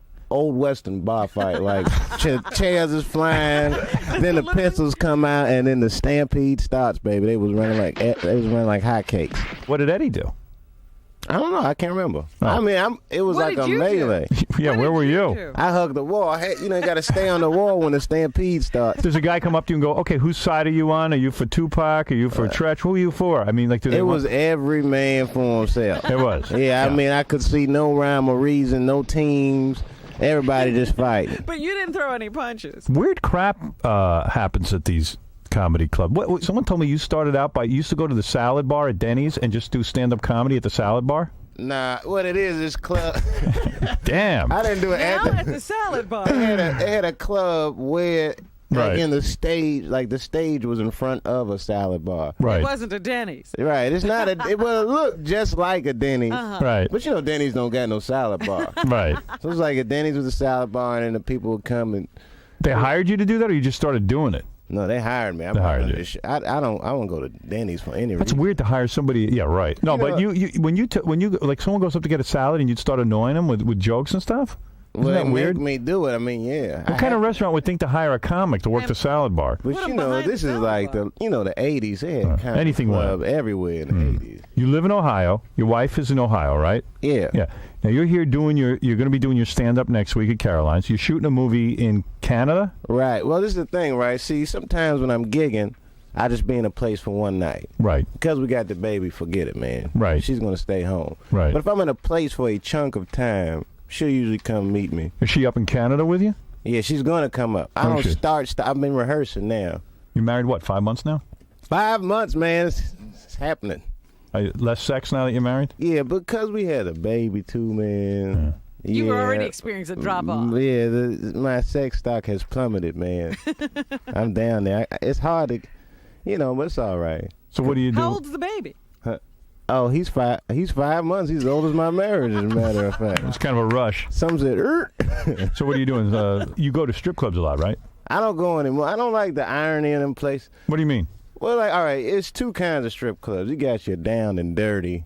Western bar fight. Like, chairs is flying, then the pistols come out, and then the stampede starts, baby. They was running like hotcakes. What did Eddie do? I don't know. I can't remember. Oh. I mean, it was like a melee. Yeah, where were you? I hugged the wall. You got to stay on the wall when the stampede starts. Does a guy come up to you and go, okay, whose side are you on? Are you for Tupac? Are you for Tretch? Who are you for? I mean, like, it was every man for himself. It was. Yeah, I mean, I could see no rhyme or reason, no teams. Everybody just fighting. But you didn't throw any punches. Weird crap happens at these comedy clubs. Someone told me you started out you used to go to the salad bar at Denny's and just do stand-up comedy at the salad bar? Nah, what it is club. Damn. I didn't do it at the salad bar. They had a club where... Like in the stage, like the stage was in front of a salad bar. Right. It wasn't a Denny's. Right. It's not it looked just like a Denny's. Right. But you know Denny's don't got no salad bar. Right. So it's like a Denny's with a salad bar, and then the people would come and. They hired you to do that, or you just started doing it? No, they hired me. They hired you. I won't go to Denny's for any reason. That's weird to hire somebody. Yeah, right. No, but when you like someone goes up to get a salad and you'd start annoying them with jokes and stuff. Isn't that they weird? make me do it. I mean, yeah. What kind of restaurant would think to hire a comic to work the salad bar? But you know, this is like the 80s. They had comedy anything club everywhere in the 80s. You live in Ohio. Your wife is in Ohio, right? Yeah. Yeah. Now you're here you're going to be doing your stand-up next week at Caroline's. You're shooting a movie in Canada? Right. Well, this is the thing, right? See, sometimes when I'm gigging, I just be in a place for one night. Right. Because we got the baby, forget it, man. Right. She's going to stay home. Right. But if I'm in a place for a chunk of time, she'll usually come meet me. Is she up in Canada with you? Yeah, she's going to come up. I don't start. I've been rehearsing now. You're married, what, 5 months now? 5 months, man. It's happening. Less sex now that you're married? Yeah, because we had a baby, too, man. Yeah. You were already experiencing a drop-off. Yeah, my sex stock has plummeted, man. I'm down there. It's hard to, but it's all right. So what do you do? How old's the baby? Oh, he's 5 months. He's as old as my marriage, as a matter of fact. It's kind of a rush. Some said, So what are you doing? You go to strip clubs a lot, right? I don't go anymore. I don't like the irony in them places. What do you mean? Well, all right, it's two kinds of strip clubs. You got your down and dirty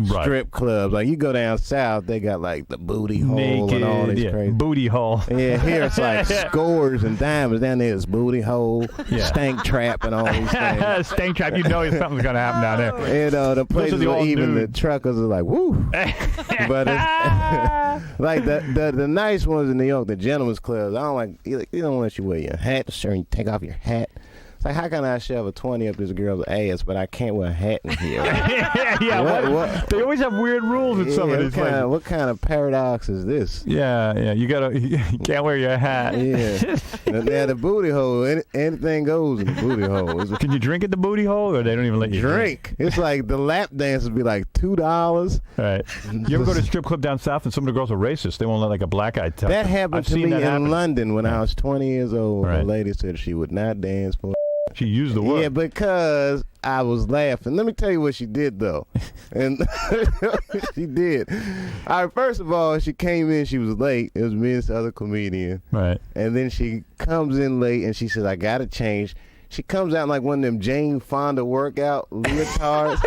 strip clubs. Like, you go down south, they got, like, the booty hole Naked, and all these crazy. Booty hole. Yeah, here it's like scores and diamonds. Down there it's booty hole, stank trap, and all these things. Stank trap, something's going to happen down there. The places where even the truckers are like, woo. But it's like the nice ones in New York, the gentlemen's clubs, I don't like, you don't let you wear your hat, sure, you take off your hat. It's like, how can I shove a 20 up this girl's ass, but I can't wear a hat in here? What? They always have weird rules in some of these places. What kind of paradox is this? Yeah, you can't wear your hat. Yeah. Now, the booty hole, anything goes in the booty hole. Can you drink at the booty hole, or they don't even let you drink? It's like the lap dances be like $2. Right. You ever go to a strip club down south and some of the girls are racist? They won't let like a black guy tell. That happened to me in London when I was 20 years old. Right. A lady said she would not dance for. She used the word. Yeah, because I was laughing. Let me tell you what she did, though. And she did. All right, first of all, she came in, she was late. It was me and this other comedian. Right. And then she comes in late, and she says, I got to change. She comes out in like one of them Jane Fonda workout leotards.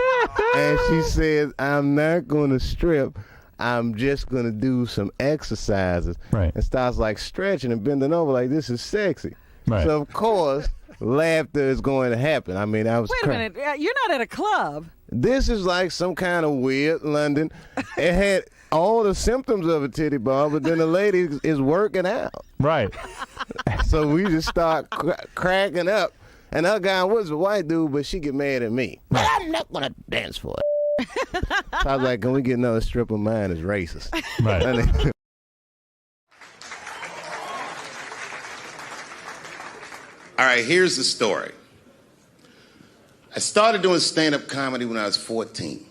And she says, I'm not going to strip. I'm just going to do some exercises. Right. And starts like stretching and bending over like this is sexy. Right. So, of course, laughter is going to happen. I mean, I was Wait a minute. You're not at a club. This is like some kind of weird London. It had all the symptoms of a titty bar, but then the lady is working out. Right. So we just start cracking up. And the other guy was a white dude, but she get mad at me. But I'm not going to dance for it. So I was like, can we get another strip of mine that's racist? Right. All right, here's the story. I started doing stand-up comedy when I was 14.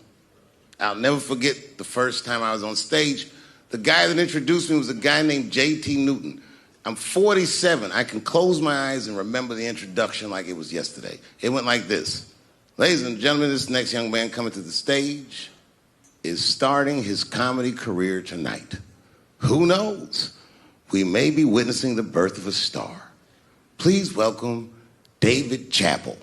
I'll never forget the first time I was on stage. The guy that introduced me was a guy named J.T. Newton. I'm 47. I can close my eyes and remember the introduction like it was yesterday. It went like this. Ladies and gentlemen, this next young man coming to the stage is starting his comedy career tonight. Who knows? We may be witnessing the birth of a star. Please welcome Dave Chapel.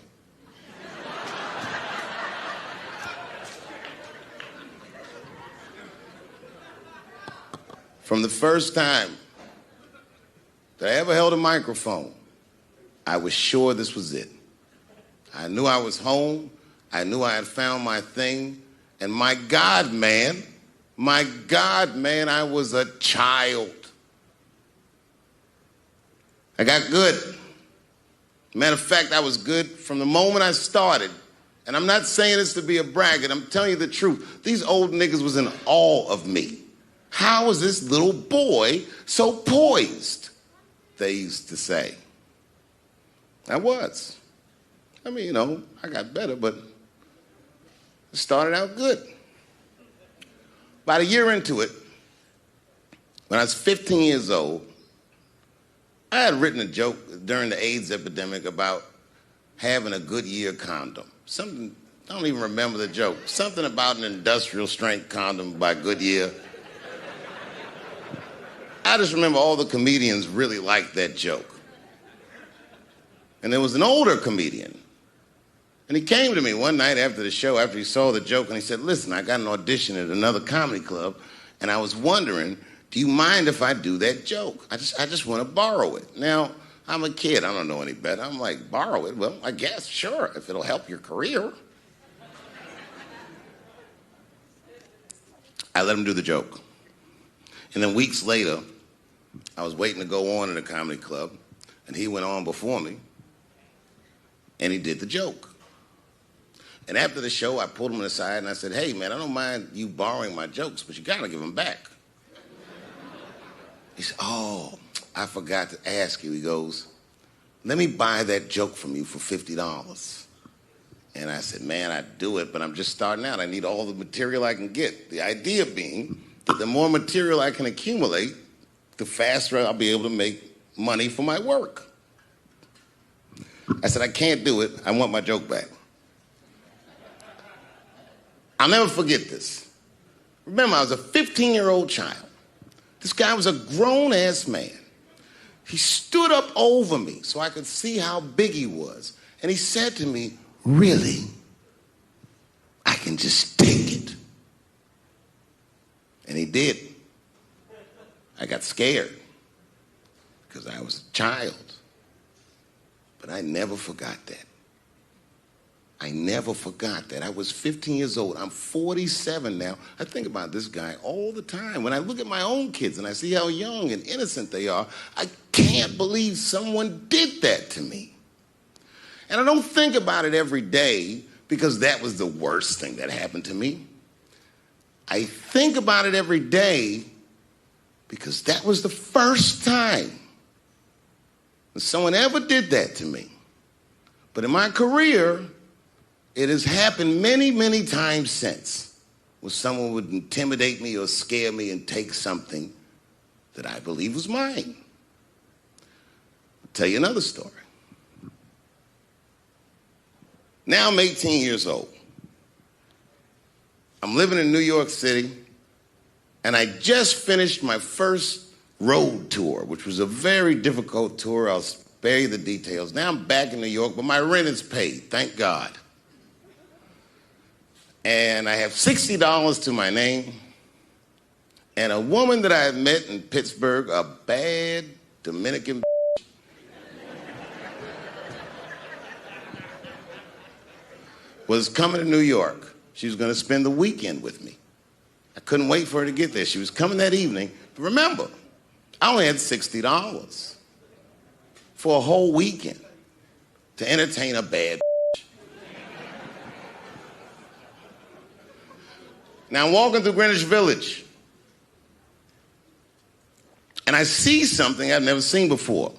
From the first time that I ever held a microphone, I was sure this was it. I knew I was home. I knew I had found my thing. And my God, man, I was a child. I got good. Matter of fact, I was good from the moment I started. And I'm not saying this to be a braggart. I'm telling you the truth. These old niggas was in awe of me. How was this little boy so poised? They used to say. I was. I mean, I got better, but it started out good. About a year into it, when I was 15 years old, I had written a joke during the AIDS epidemic about having a Goodyear condom. Something, I don't even remember the joke. Something about an industrial strength condom by Goodyear. I just remember all the comedians really liked that joke. And there was an older comedian. And he came to me one night after the show, after he saw the joke, and he said, listen, I got an audition at another comedy club, and I was wondering, do you mind if I do that joke? I just want to borrow it. Now, I'm a kid. I don't know any better. I'm like, borrow it? Well, I guess, sure, if it'll help your career. I let him do the joke. And then weeks later, I was waiting to go on in a comedy club, and he went on before me, and he did the joke. And after the show, I pulled him aside, and I said, hey, man, I don't mind you borrowing my jokes, but you got to give them back. He said, oh, I forgot to ask you. He goes, let me buy that joke from you for $50. And I said, man, I'd do it, but I'm just starting out. I need all the material I can get. The idea being that the more material I can accumulate, the faster I'll be able to make money for my work. I said, I can't do it. I want my joke back. I'll never forget this. Remember, I was a 15-year-old child. This guy was a grown-ass man. He stood up over me so I could see how big he was. And he said to me, really? I can just take it. And he did. I got scared because I was a child. But I never forgot that. I never forgot that. I was 15 years old. I'm 47 now. I think about this guy all the time. When I look at my own kids and I see how young and innocent they are, I can't believe someone did that to me. And I don't think about it every day because that was the worst thing that happened to me. I think about it every day because that was the first time that someone ever did that to me. But in my career, it has happened many, many times since where someone would intimidate me or scare me and take something that I believe was mine. I'll tell you another story. Now I'm 18 years old. I'm living in New York City, and I just finished my first road tour, which was a very difficult tour. I'll spare you the details. Now I'm back in New York, but my rent is paid, thank God. And I have $60 to my name, and a woman that I had met in Pittsburgh, a bad Dominican was coming to New York. She was going to spend the weekend with me. I couldn't wait for her to get there. She was coming that evening. But remember, I only had $60 for a whole weekend to entertain a bad Now I'm walking through Greenwich Village, and I see something I've never seen before.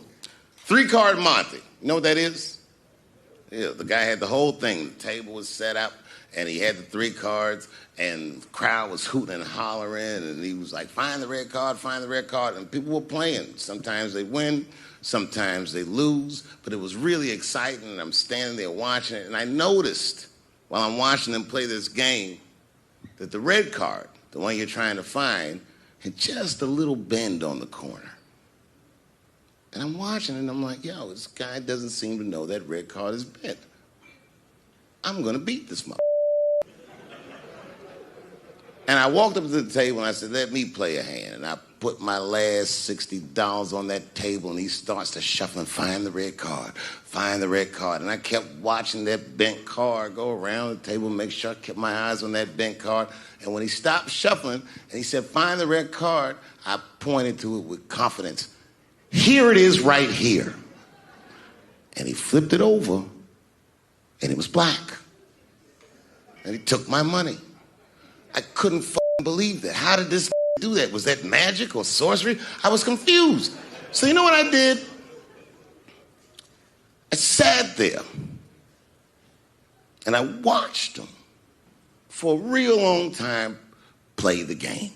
3-card Monte. You know what that is? Yeah, the guy had the whole thing. The table was set up, and he had the 3 cards, and the crowd was hooting and hollering, and he was like, find the red card, find the red card, and people were playing. Sometimes they win, sometimes they lose, but it was really exciting, and I'm standing there watching it, and I noticed while I'm watching them play this game that the red card, the one you're trying to find, had just a little bend on the corner. And I'm watching it, and I'm like, yo, this guy doesn't seem to know that red card is bent. I'm going to beat this mother. And I walked up to the table, and I said, let me play a hand. And I put my last $60 on that table, and he starts to shuffle and find the red card, find the red card. And I kept watching that bent card go around the table, make sure I kept my eyes on that bent card. And when he stopped shuffling, and he said, find the red card, I pointed to it with confidence. Here it is right here. And he flipped it over, and it was black. And he took my money. I couldn't believe that. How did this do that? Was that magic or sorcery? I was confused. So you know what I did? I sat there, and I watched him for a real long time play the game.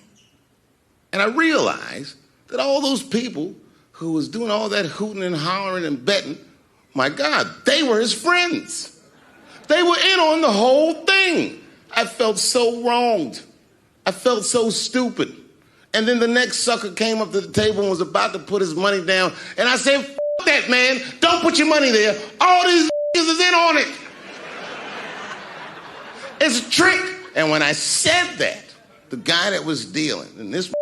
And I realized that all those people who was doing all that hooting and hollering and betting, my God, they were his friends. They were in on the whole thing. I felt so wronged. I felt so stupid. And then the next sucker came up to the table and was about to put his money down. And I said, F that, man. Don't put your money there. All these is in on it. It's a trick. And when I said that, the guy that was dealing, and this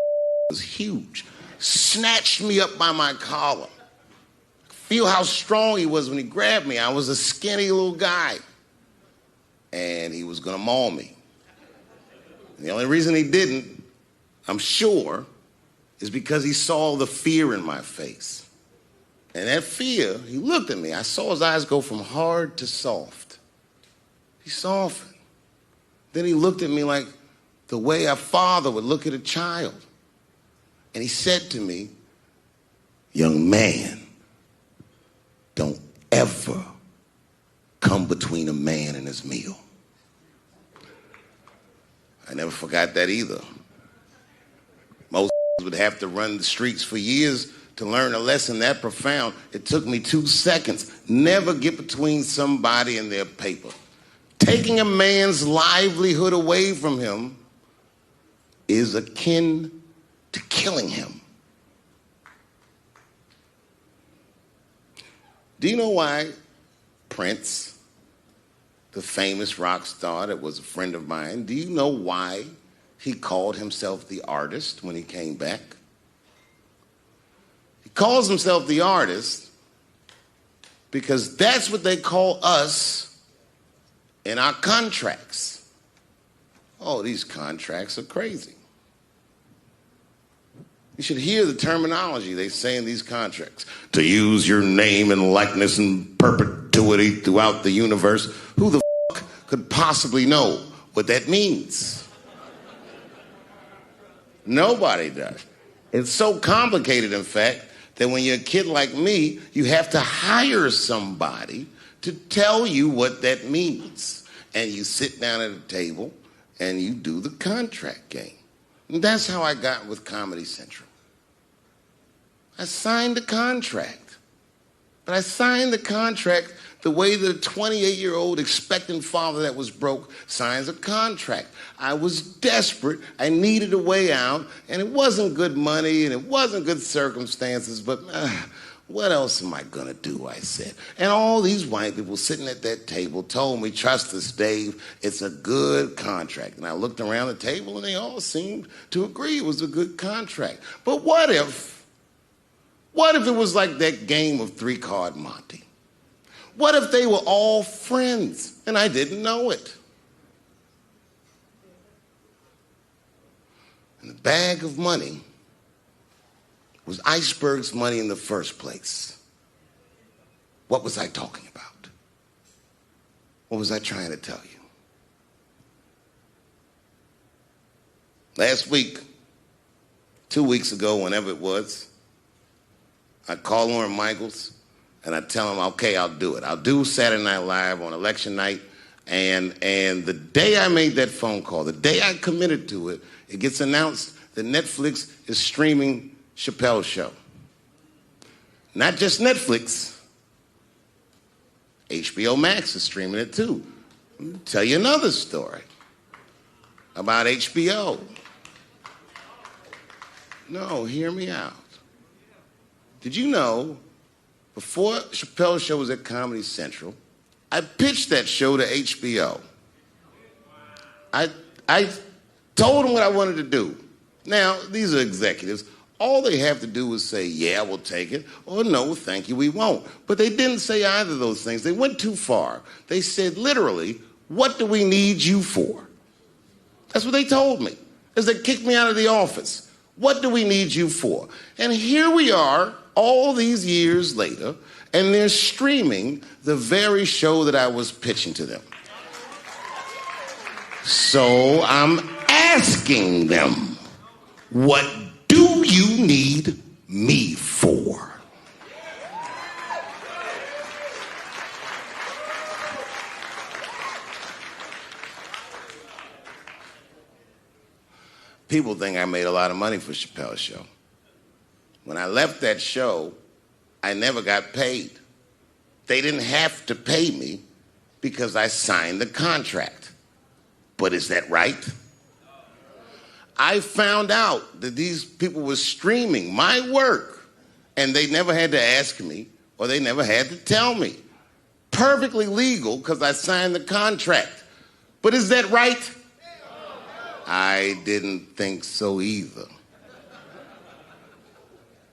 was huge. Snatched me up by my collar. Feel how strong he was when he grabbed me. I was a skinny little guy. And he was gonna maul me. And the only reason he didn't, I'm sure, is because he saw the fear in my face. And that fear, he looked at me. I saw his eyes go from hard to soft. He softened. Then he looked at me like the way a father would look at a child. And he said to me, young man, don't ever come between a man and his meal. I never forgot that either. Most would have to run the streets for years to learn a lesson that profound. It took me 2 seconds. Never get between somebody and their paper. Taking a man's livelihood away from him is akin to killing him. Do you know why Prince, the famous rock star that was a friend of mine, do you know why he called himself the artist when he came back? He calls himself the artist because that's what they call us in our contracts. Oh, these contracts are crazy. You should hear the terminology they say in these contracts. To use your name and likeness in perpetuity throughout the universe. Who the fuck could possibly know what that means? Nobody does. It's so complicated, in fact, that when you're a kid like me, you have to hire somebody to tell you what that means. And you sit down at a table and you do the contract game. And that's how I got with Comedy Central. I signed the contract. But I signed the contract the way that a 28-year-old expectant father that was broke signs a contract. I was desperate. I needed a way out. And it wasn't good money and it wasn't good circumstances. But what else am I going to do, I said. And all these white people sitting at that table told me, trust us, Dave, it's a good contract. And I looked around the table and they all seemed to agree it was a good contract. But what if it was like that game of 3-Card Monte? What if they were all friends and I didn't know it? And the bag of money was Iceberg's money in the first place. What was I talking about? What was I trying to tell you? Last week, 2 weeks ago, whenever it was, I call Lauren Michaels and I tell him, okay, I'll do it. I'll do Saturday Night Live on election night. And the day I made that phone call, the day I committed to it, it gets announced that Netflix is streaming Chappelle's show. Not just Netflix. HBO Max is streaming it too. Let me tell you another story about HBO. No, hear me out. Did you know, before Chappelle's show was at Comedy Central, I pitched that show to HBO. I told them what I wanted to do. Now, these are executives. All they have to do is say, yeah, we'll take it, or no, thank you, we won't. But they didn't say either of those things. They went too far. They said, literally, what do we need you for? That's what they told me, as they kicked me out of the office. What do we need you for? And here we are, all these years later, and they're streaming the very show that I was pitching to them. So I'm asking them, what do you need me for? People think I made a lot of money for Chappelle's show. When I left that show, I never got paid. They didn't have to pay me because I signed the contract. But is that right? I found out that these people were streaming my work and they never had to ask me or they never had to tell me. Perfectly legal because I signed the contract. But is that right? I didn't think so either.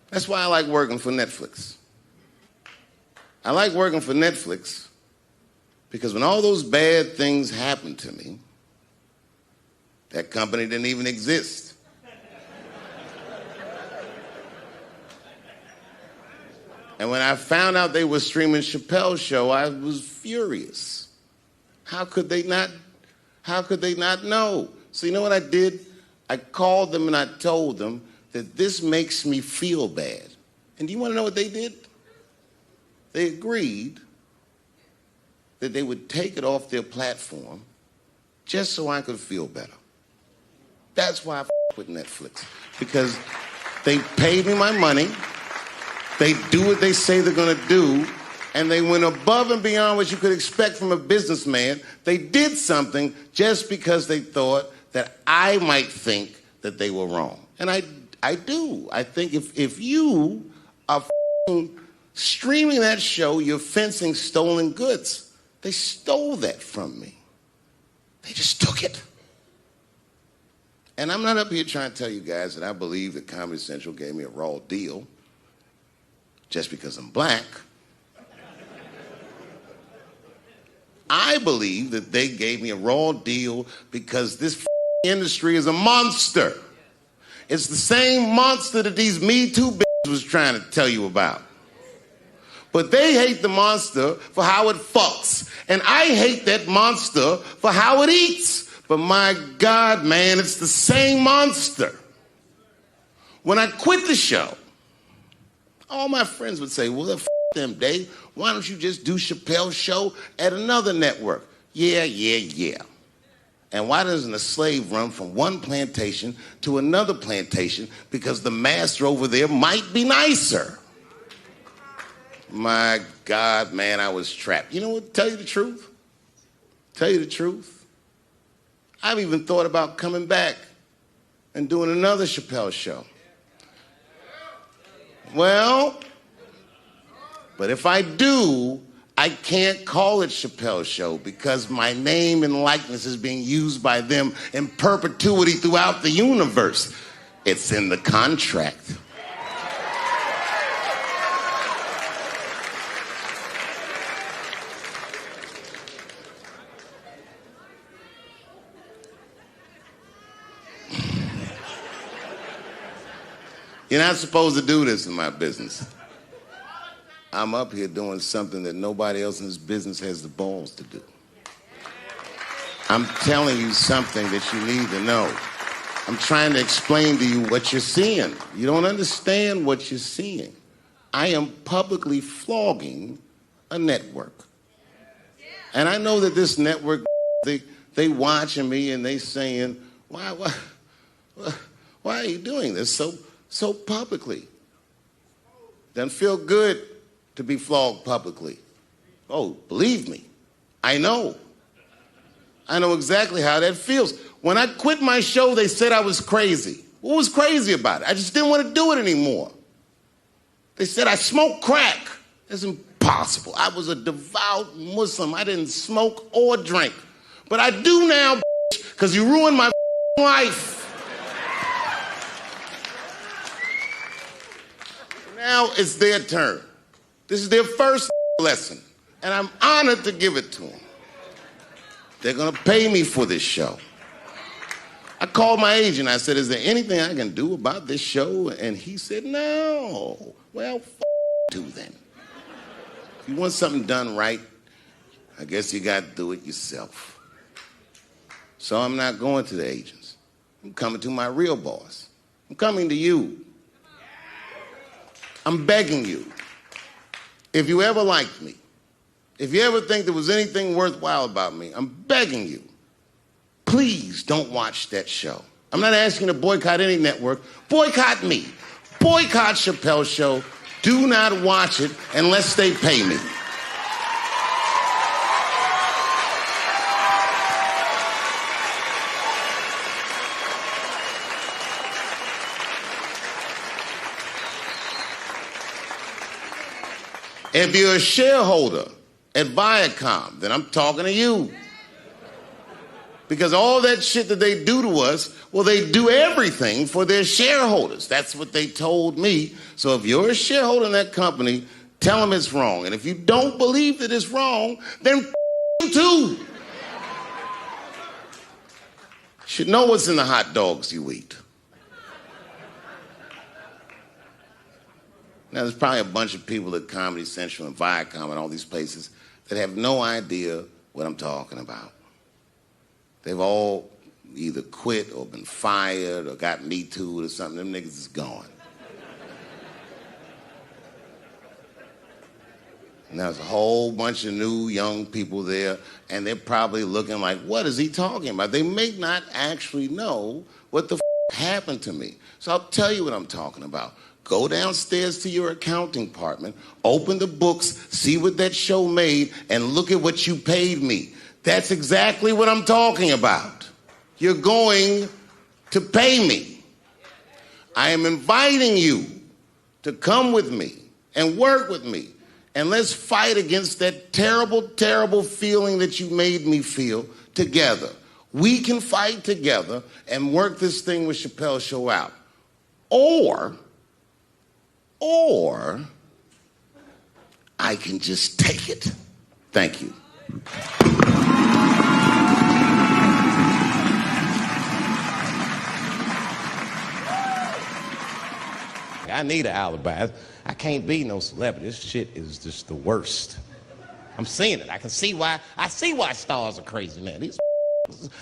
That's why I like working for Netflix. I like working for Netflix because when all those bad things happened to me, that company didn't even exist. And when I found out they were streaming Chappelle's show, I was furious. How could they not know? So you know what I did? I called them and I told them that this makes me feel bad. And do you want to know what they did? They agreed that they would take it off their platform just so I could feel better. That's why I with Netflix. Because they paid me my money, they do what they say they're gonna do, and they went above and beyond what you could expect from a businessman. They did something just because they thought that I might think that they were wrong. And I do. I think if you are streaming that show, you're fencing stolen goods. They stole that from me. They just took it. And I'm not up here trying to tell you guys that I believe that Comedy Central gave me a raw deal just because I'm black. I believe that they gave me a raw deal because this industry is a monster. It's the same monster that these Me Too bitches was trying to tell you about. But they hate the monster for how it fucks. And I hate that monster for how it eats. But my God, man, it's the same monster. When I quit the show, all my friends would say, well, f them, Dave. Why don't you just do Chappelle's show at another network? Yeah. And why doesn't a slave run from one plantation to another plantation because the master over there might be nicer? My God, man, I was trapped. You know what? Tell you the truth. I've even thought about coming back and doing another Chappelle show. Well, but if I do, I can't call it Chappelle's show because my name and likeness is being used by them in perpetuity throughout the universe. It's in the contract. You're not supposed to do this in my business. I'm up here doing something that nobody else in this business has the balls to do. I'm telling you something that you need to know. I'm trying to explain to you what you're seeing. You don't understand what you're seeing. I am publicly flogging a network. And I know that this network, they watching me and they saying, why are you doing this so publicly? Doesn't feel good to be flogged publicly. Oh, believe me, I know. I know exactly how that feels. When I quit my show, they said I was crazy. What was crazy about it? I just didn't want to do it anymore. They said I smoked crack. That's impossible. I was a devout Muslim. I didn't smoke or drink. But I do now, because you ruined my life. Now it's their turn. This is their first lesson, and I'm honored to give it to them. They're going to pay me for this show. I called my agent. I said, is there anything I can do about this show? And he said, no. Well, you then. If you want something done right, I guess you got to do it yourself. So I'm not going to the agents. I'm coming to my real boss. I'm coming to you. I'm begging you. If you ever liked me, if you ever think there was anything worthwhile about me, I'm begging you, please don't watch that show. I'm not asking you to boycott any network. Boycott me. Boycott Chappelle's show. Do not watch it unless they pay me. If you're a shareholder at Viacom, then I'm talking to you. Because all that shit that they do to us, well, they do everything for their shareholders. That's what they told me. So if you're a shareholder in that company, tell them it's wrong. And if you don't believe that it's wrong, then f*** too. You should know what's in the hot dogs you eat. Now, there's probably a bunch of people at Comedy Central and Viacom and all these places that have no idea what I'm talking about. They've all either quit or been fired or got Me Too'd or something. Them niggas is gone. And there's a whole bunch of new young people there, and they're probably looking like, what is he talking about? They may not actually know what the happened to me. So I'll tell you what I'm talking about. Go downstairs to your accounting department, open the books, see what that show made, and look at what you paid me. That's exactly what I'm talking about. You're going to pay me. I am inviting you to come with me and work with me. And let's fight against that terrible, terrible feeling that you made me feel together. We can fight together and work this thing with Chappelle's Show out. Or I can just take it. Thank you. I need an alibi. I can't be no celebrity. This shit is just the worst. I'm seeing it. I can see why. I see why stars are crazy, man.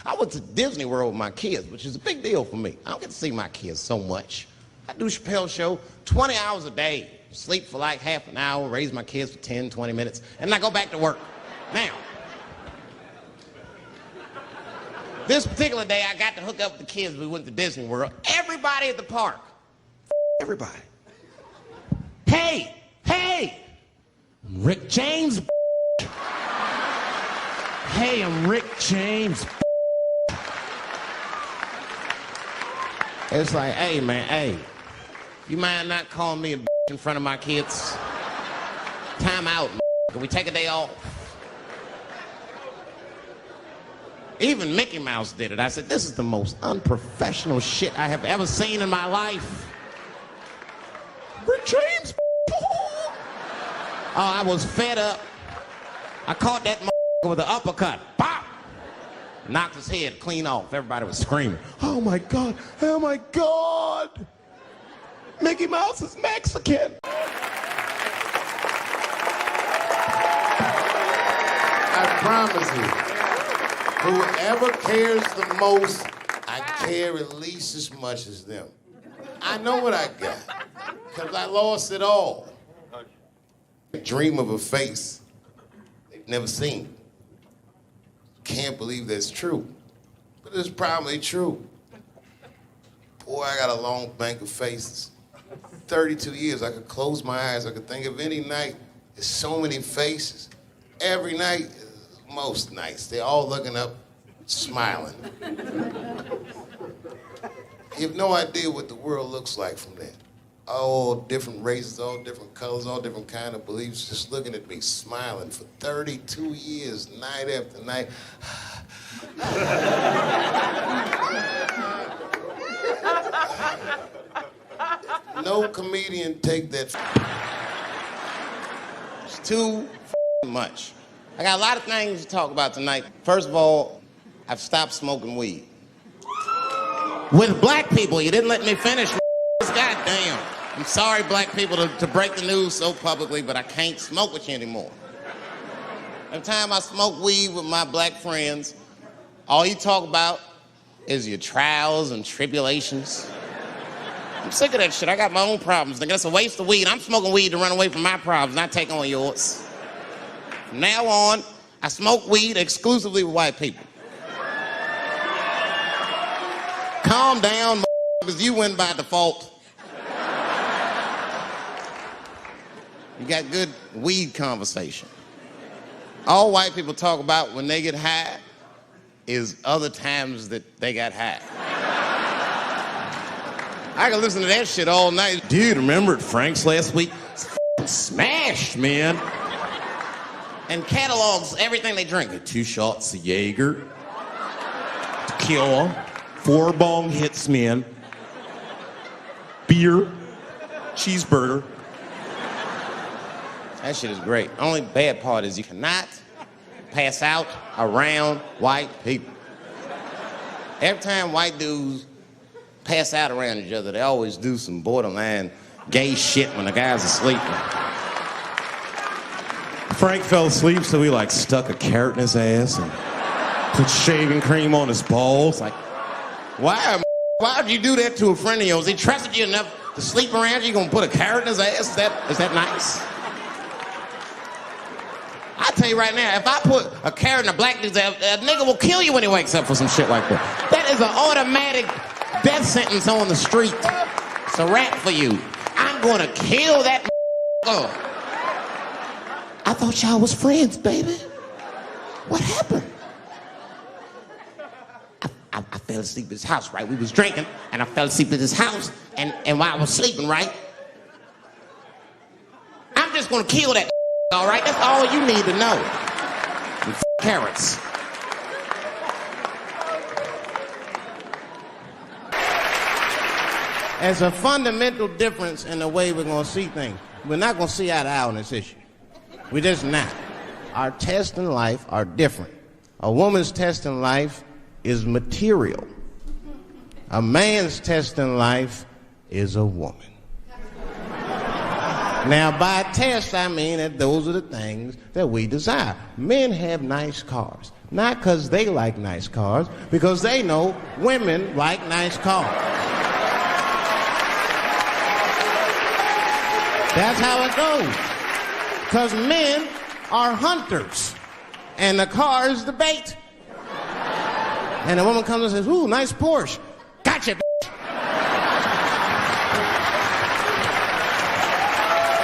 I went to Disney World with my kids, which is a big deal for me. I don't get to see my kids so much. I do Chappelle's Show 20 hours a day, sleep for like half an hour, raise my kids for 10, 20 minutes, and I go back to work. Now, this particular day, I got to hook up with the kids. We went to Disney World. Everybody at the park. Everybody. Hey, I'm Rick James. Hey, I'm Rick James. It's like, hey, man, hey, you mind not calling me a in front of my kids? Time out, can we take a day off? Even Mickey Mouse did it. I said, this is the most unprofessional shit I have ever seen in my life. Rick James. Oh, I was fed up. I caught that with an uppercut. Pop! Knocked his head clean off. Everybody was screaming. Oh my God, oh my God. Mickey Mouse is Mexican. I promise you, whoever cares the most, I care at least as much as them. I know what I got, because I lost it all. I dream of a face they've never seen. Can't believe that's true, but it's probably true. Boy, I got a long bank of faces. 32 years, I could close my eyes, I could think of any night. There's so many faces. Every night, most nights, they're all looking up, smiling. You have no idea what the world looks like from that. All different races, all different colors, all different kind of beliefs, just looking at me, smiling for 32 years, night after night. No comedian take that. It's too much. I got a lot of things to talk about tonight. First of all, I've stopped smoking weed. With black people, you didn't let me finish. Goddamn. I'm sorry, black people, to break the news so publicly, but I can't smoke with you anymore. Every time I smoke weed with my black friends, all you talk about is your trials and tribulations. I'm sick of that shit. I got my own problems. Nigga, that's a waste of weed. I'm smoking weed to run away from my problems, not take on yours. From now on, I smoke weed exclusively with white people. Calm down, because you win by default. You got good weed conversation. All white people talk about when they get high is other times that they got high. I can listen to that shit all night. Dude, remember at Frank's last week? It's f***ing smashed, man. And catalogs everything they drink. 2 shots of Jaeger, tequila, 4 bong hits men, beer, cheeseburger. That shit is great. Only bad part is you cannot pass out around white people. Every time white dudes pass out around each other, they always do some borderline gay shit when the guys are sleeping. Frank fell asleep, so we like stuck a carrot in his ass and put shaving cream on his balls. Like, why'd you do that to a friend of yours? He trusted you enough to sleep around you, gonna put a carrot in his ass? Is that nice? I tell you right now, if I put a carrot in a black dude's ass, a nigga will kill you when he wakes up for some shit like that. That is an automatic death sentence on the street. It's a rap for you. I'm gonna kill that oh. I thought y'all was friends, baby. What happened? I fell asleep at his house, right? We was drinking, and I fell asleep at his house, and while I was sleeping, right? I'm just gonna kill that all right? That's all you need to know. And carrots. There's a fundamental difference in the way we're gonna see things. We're not gonna see eye to eye on this issue. We're just not. Our tests in life are different. A woman's test in life is material. A man's test in life is a woman. Now, by test, I mean that those are the things that we desire. Men have nice cars. Not because they like nice cars, because they know women like nice cars. That's how it goes. Because men are hunters, and the car is the bait. And a woman comes and says, ooh, nice Porsche. Gotcha, bitch.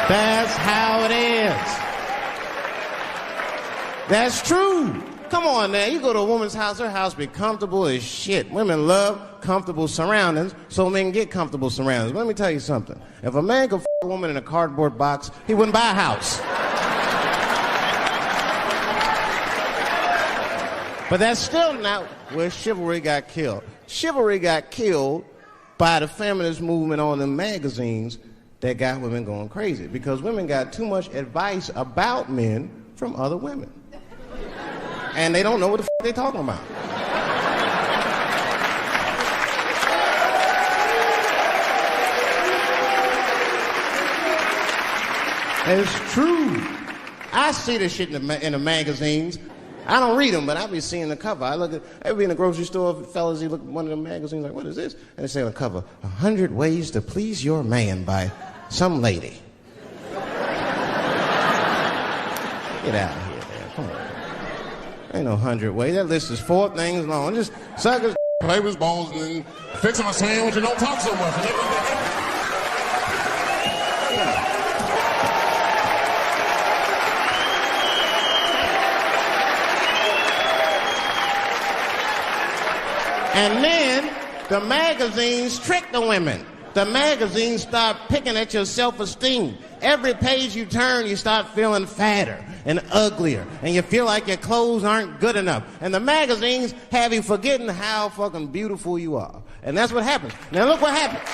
That's how it is. That's true. Come on now, you go to a woman's house, her house be comfortable as shit. Women love comfortable surroundings, so men get comfortable surroundings. Let me tell you something. If a man could f*** a woman in a cardboard box, he wouldn't buy a house. But that's still not where chivalry got killed. Chivalry got killed by the feminist movement on the magazines that got women going crazy, because women got too much advice about men from other women. And they don't know what the f*** they're talking about. It's true. I see this shit in the magazines. I don't read them, but I be seeing the cover. I be in the grocery store, fellas, you look at one of the magazines, like, what is this? And they say on the cover, 100 Ways to Please Your Man by some lady. Get out of here, man. Come on. Ain't no 100 ways. That list is 4 things long. Just suck his play with his bones, and then fix him a sandwich and don't talk so much. And then the magazines trick the women. The magazines start picking at your self-esteem. Every page you turn, you start feeling fatter and uglier, and you feel like your clothes aren't good enough. And the magazines have you forgetting how fucking beautiful you are. And that's what happens. Now look what happens.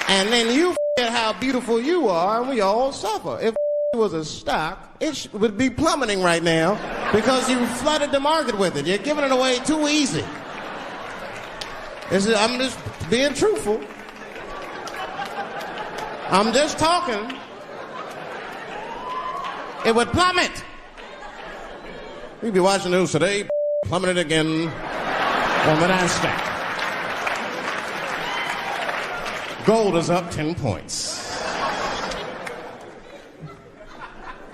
And then you forget how beautiful you are, and we all suffer. If it was a stock, it would be plummeting right now because you flooded the market with it. You're giving it away too easy. I'm just being truthful. I'm just talking. It would plummet. You'd be watching the news today, plummeted again on the NASDAQ. Gold is up 10 points.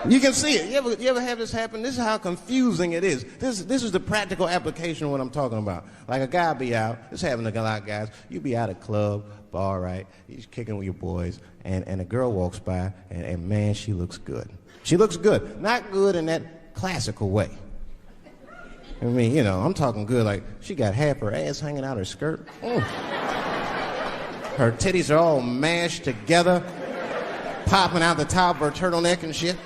You can see it. You ever have this happen? This is how confusing it is. This is the practical application of what I'm talking about. Like a guy be out, this happens to a lot of guys, you be out at a club, bar, right? You're kicking with your boys, and a girl walks by, and man, she looks good. She looks good. Not good in that classical way. I mean, you know, I'm talking good, like she got half her ass hanging out her skirt. Her titties are all mashed together, popping out the top of her turtleneck and shit.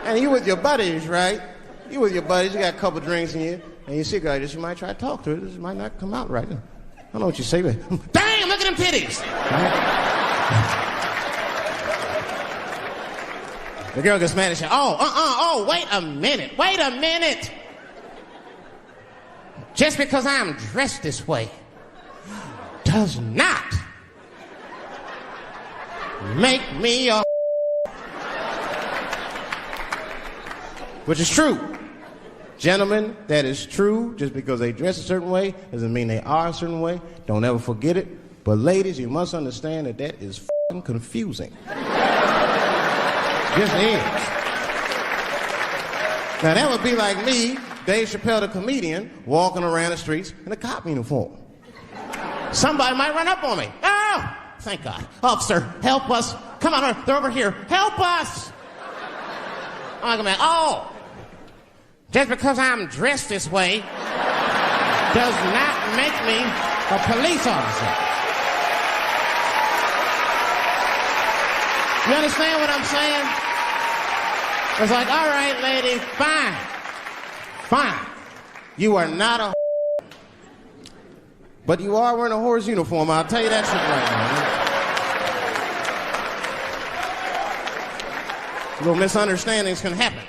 And you with your buddies, right? You with your buddies, you got a couple drinks in you, and you see a girl like this, you might try to talk to her. This might not come out right. I don't know what you say, but damn, look at them titties. The girl gets mad and says, oh, wait a minute. Just because I'm dressed this way does not make me a which is true. Gentlemen, that is true. Just because they dress a certain way doesn't mean they are a certain way. Don't ever forget it. But ladies, you must understand that that is f***ing confusing. Just is. Now that would be like me, Dave Chappelle the comedian, walking around the streets in a cop uniform. Somebody might run up on me. Oh, thank God. Officer, help us. Come on, they're over here. Help us. I'm like, oh, just because I'm dressed this way does not make me a police officer. You understand what I'm saying? It's like, all right, lady, fine. You are not a but you are wearing a horse uniform. I'll tell you that shit right now. Little misunderstandings can happen.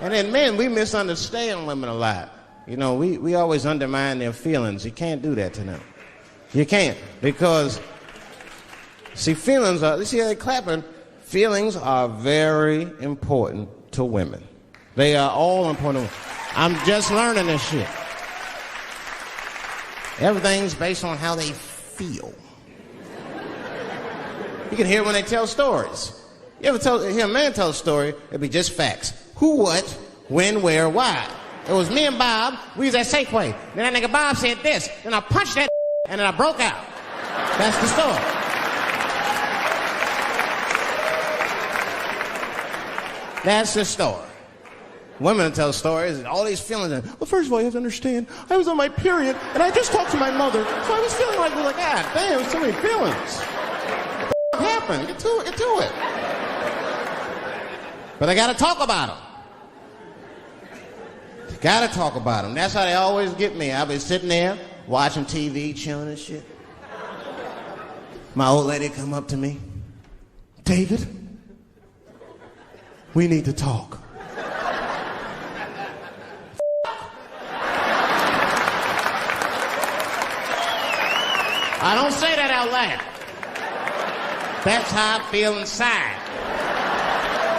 And then men, we misunderstand women a lot. You know, we always undermine their feelings. You can't do that to them. You can't, because see, feelings are, you see how they clapping? Feelings are very important to women. They are all important. I'm just learning this shit. Everything's based on how they feel. You can hear when they tell stories. You ever hear a man tell a story, it'd be just facts. Who, what, when, where, why. It was me and Bob, we was at Safeway. Then that nigga Bob said this, then I punched that and then I broke out. That's the story. That's the story. Women tell stories, all these feelings. Well, first of all, you have to understand, I was on my period, and I just talked to my mother, so I was feeling like, God damn, so many feelings. What happened? Get to it. But I gotta talk about them. Gotta talk about them. That's how they always get me. I'll be sitting there, watching TV, chilling and shit. My old lady come up to me. David, we need to talk. I don't say that out loud. That's how I feel inside.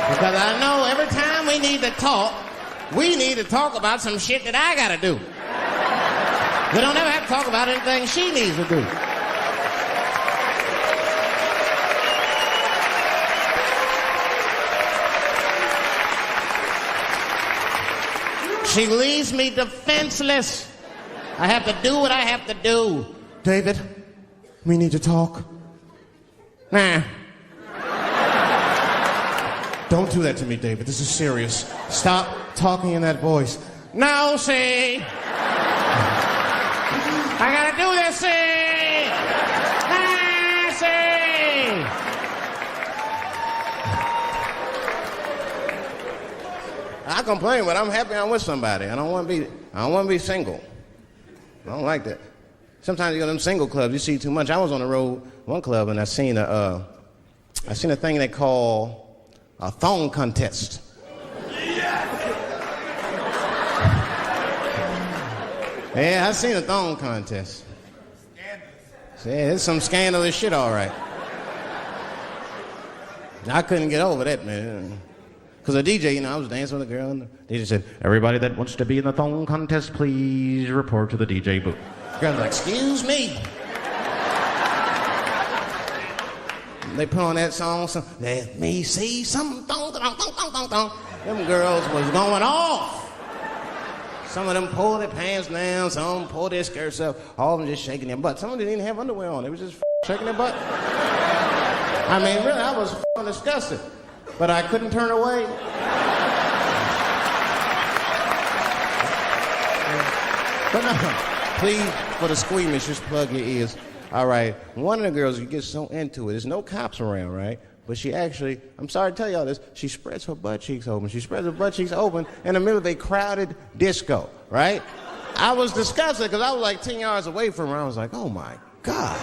Because I know every time we need to talk about some shit that I gotta do. We don't ever have to talk about anything she needs to do. She leaves me defenseless. I have to do what I have to do. David, we need to talk. Nah. Don't do that to me, David. This is serious. Stop talking in that voice. No, see. I gotta do this, see. Ah, see. I complain, but I'm happy I'm with somebody. I don't want to be single. I don't like that. Sometimes you go to them single clubs, you see too much. I was on the road, one club, and I seen a thing they call a thong contest. Yeah, I seen a thong contest. Yeah, it's some scandalous shit, all right. I couldn't get over that, man. Because the DJ, I was dancing with a girl, and the DJ said, everybody that wants to be in the thong contest, please report to the DJ booth. The girl was like, excuse me. They put on that song, let me see some thong, thong, thong, thong, thong, thong. Them girls was going off. Some of them pulled their pants down, some of them pulled their skirts up, all of them just shaking their butt. Some of them didn't even have underwear on, they was just shaking their butt. I mean, really, I was disgusted, but I couldn't turn away. But no, please, for the squeamish, just plug your ears. All right, one of the girls, you get so into it, there's no cops around, right? But she actually, I'm sorry to tell y'all this, she spreads her butt cheeks open. She spreads her butt cheeks open in the middle of a crowded disco, right? I was disgusted because I was like 10 yards away from her. I was like, oh my God.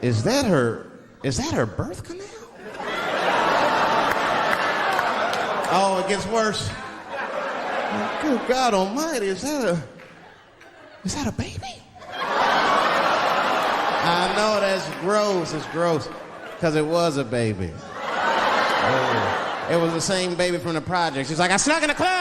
Is that her birth canal? Oh, it gets worse. Good God Almighty, is that a baby? I know that's gross. It's gross. Because it was a baby. Oh. It was the same baby from the project. She's like, I snuck in the club.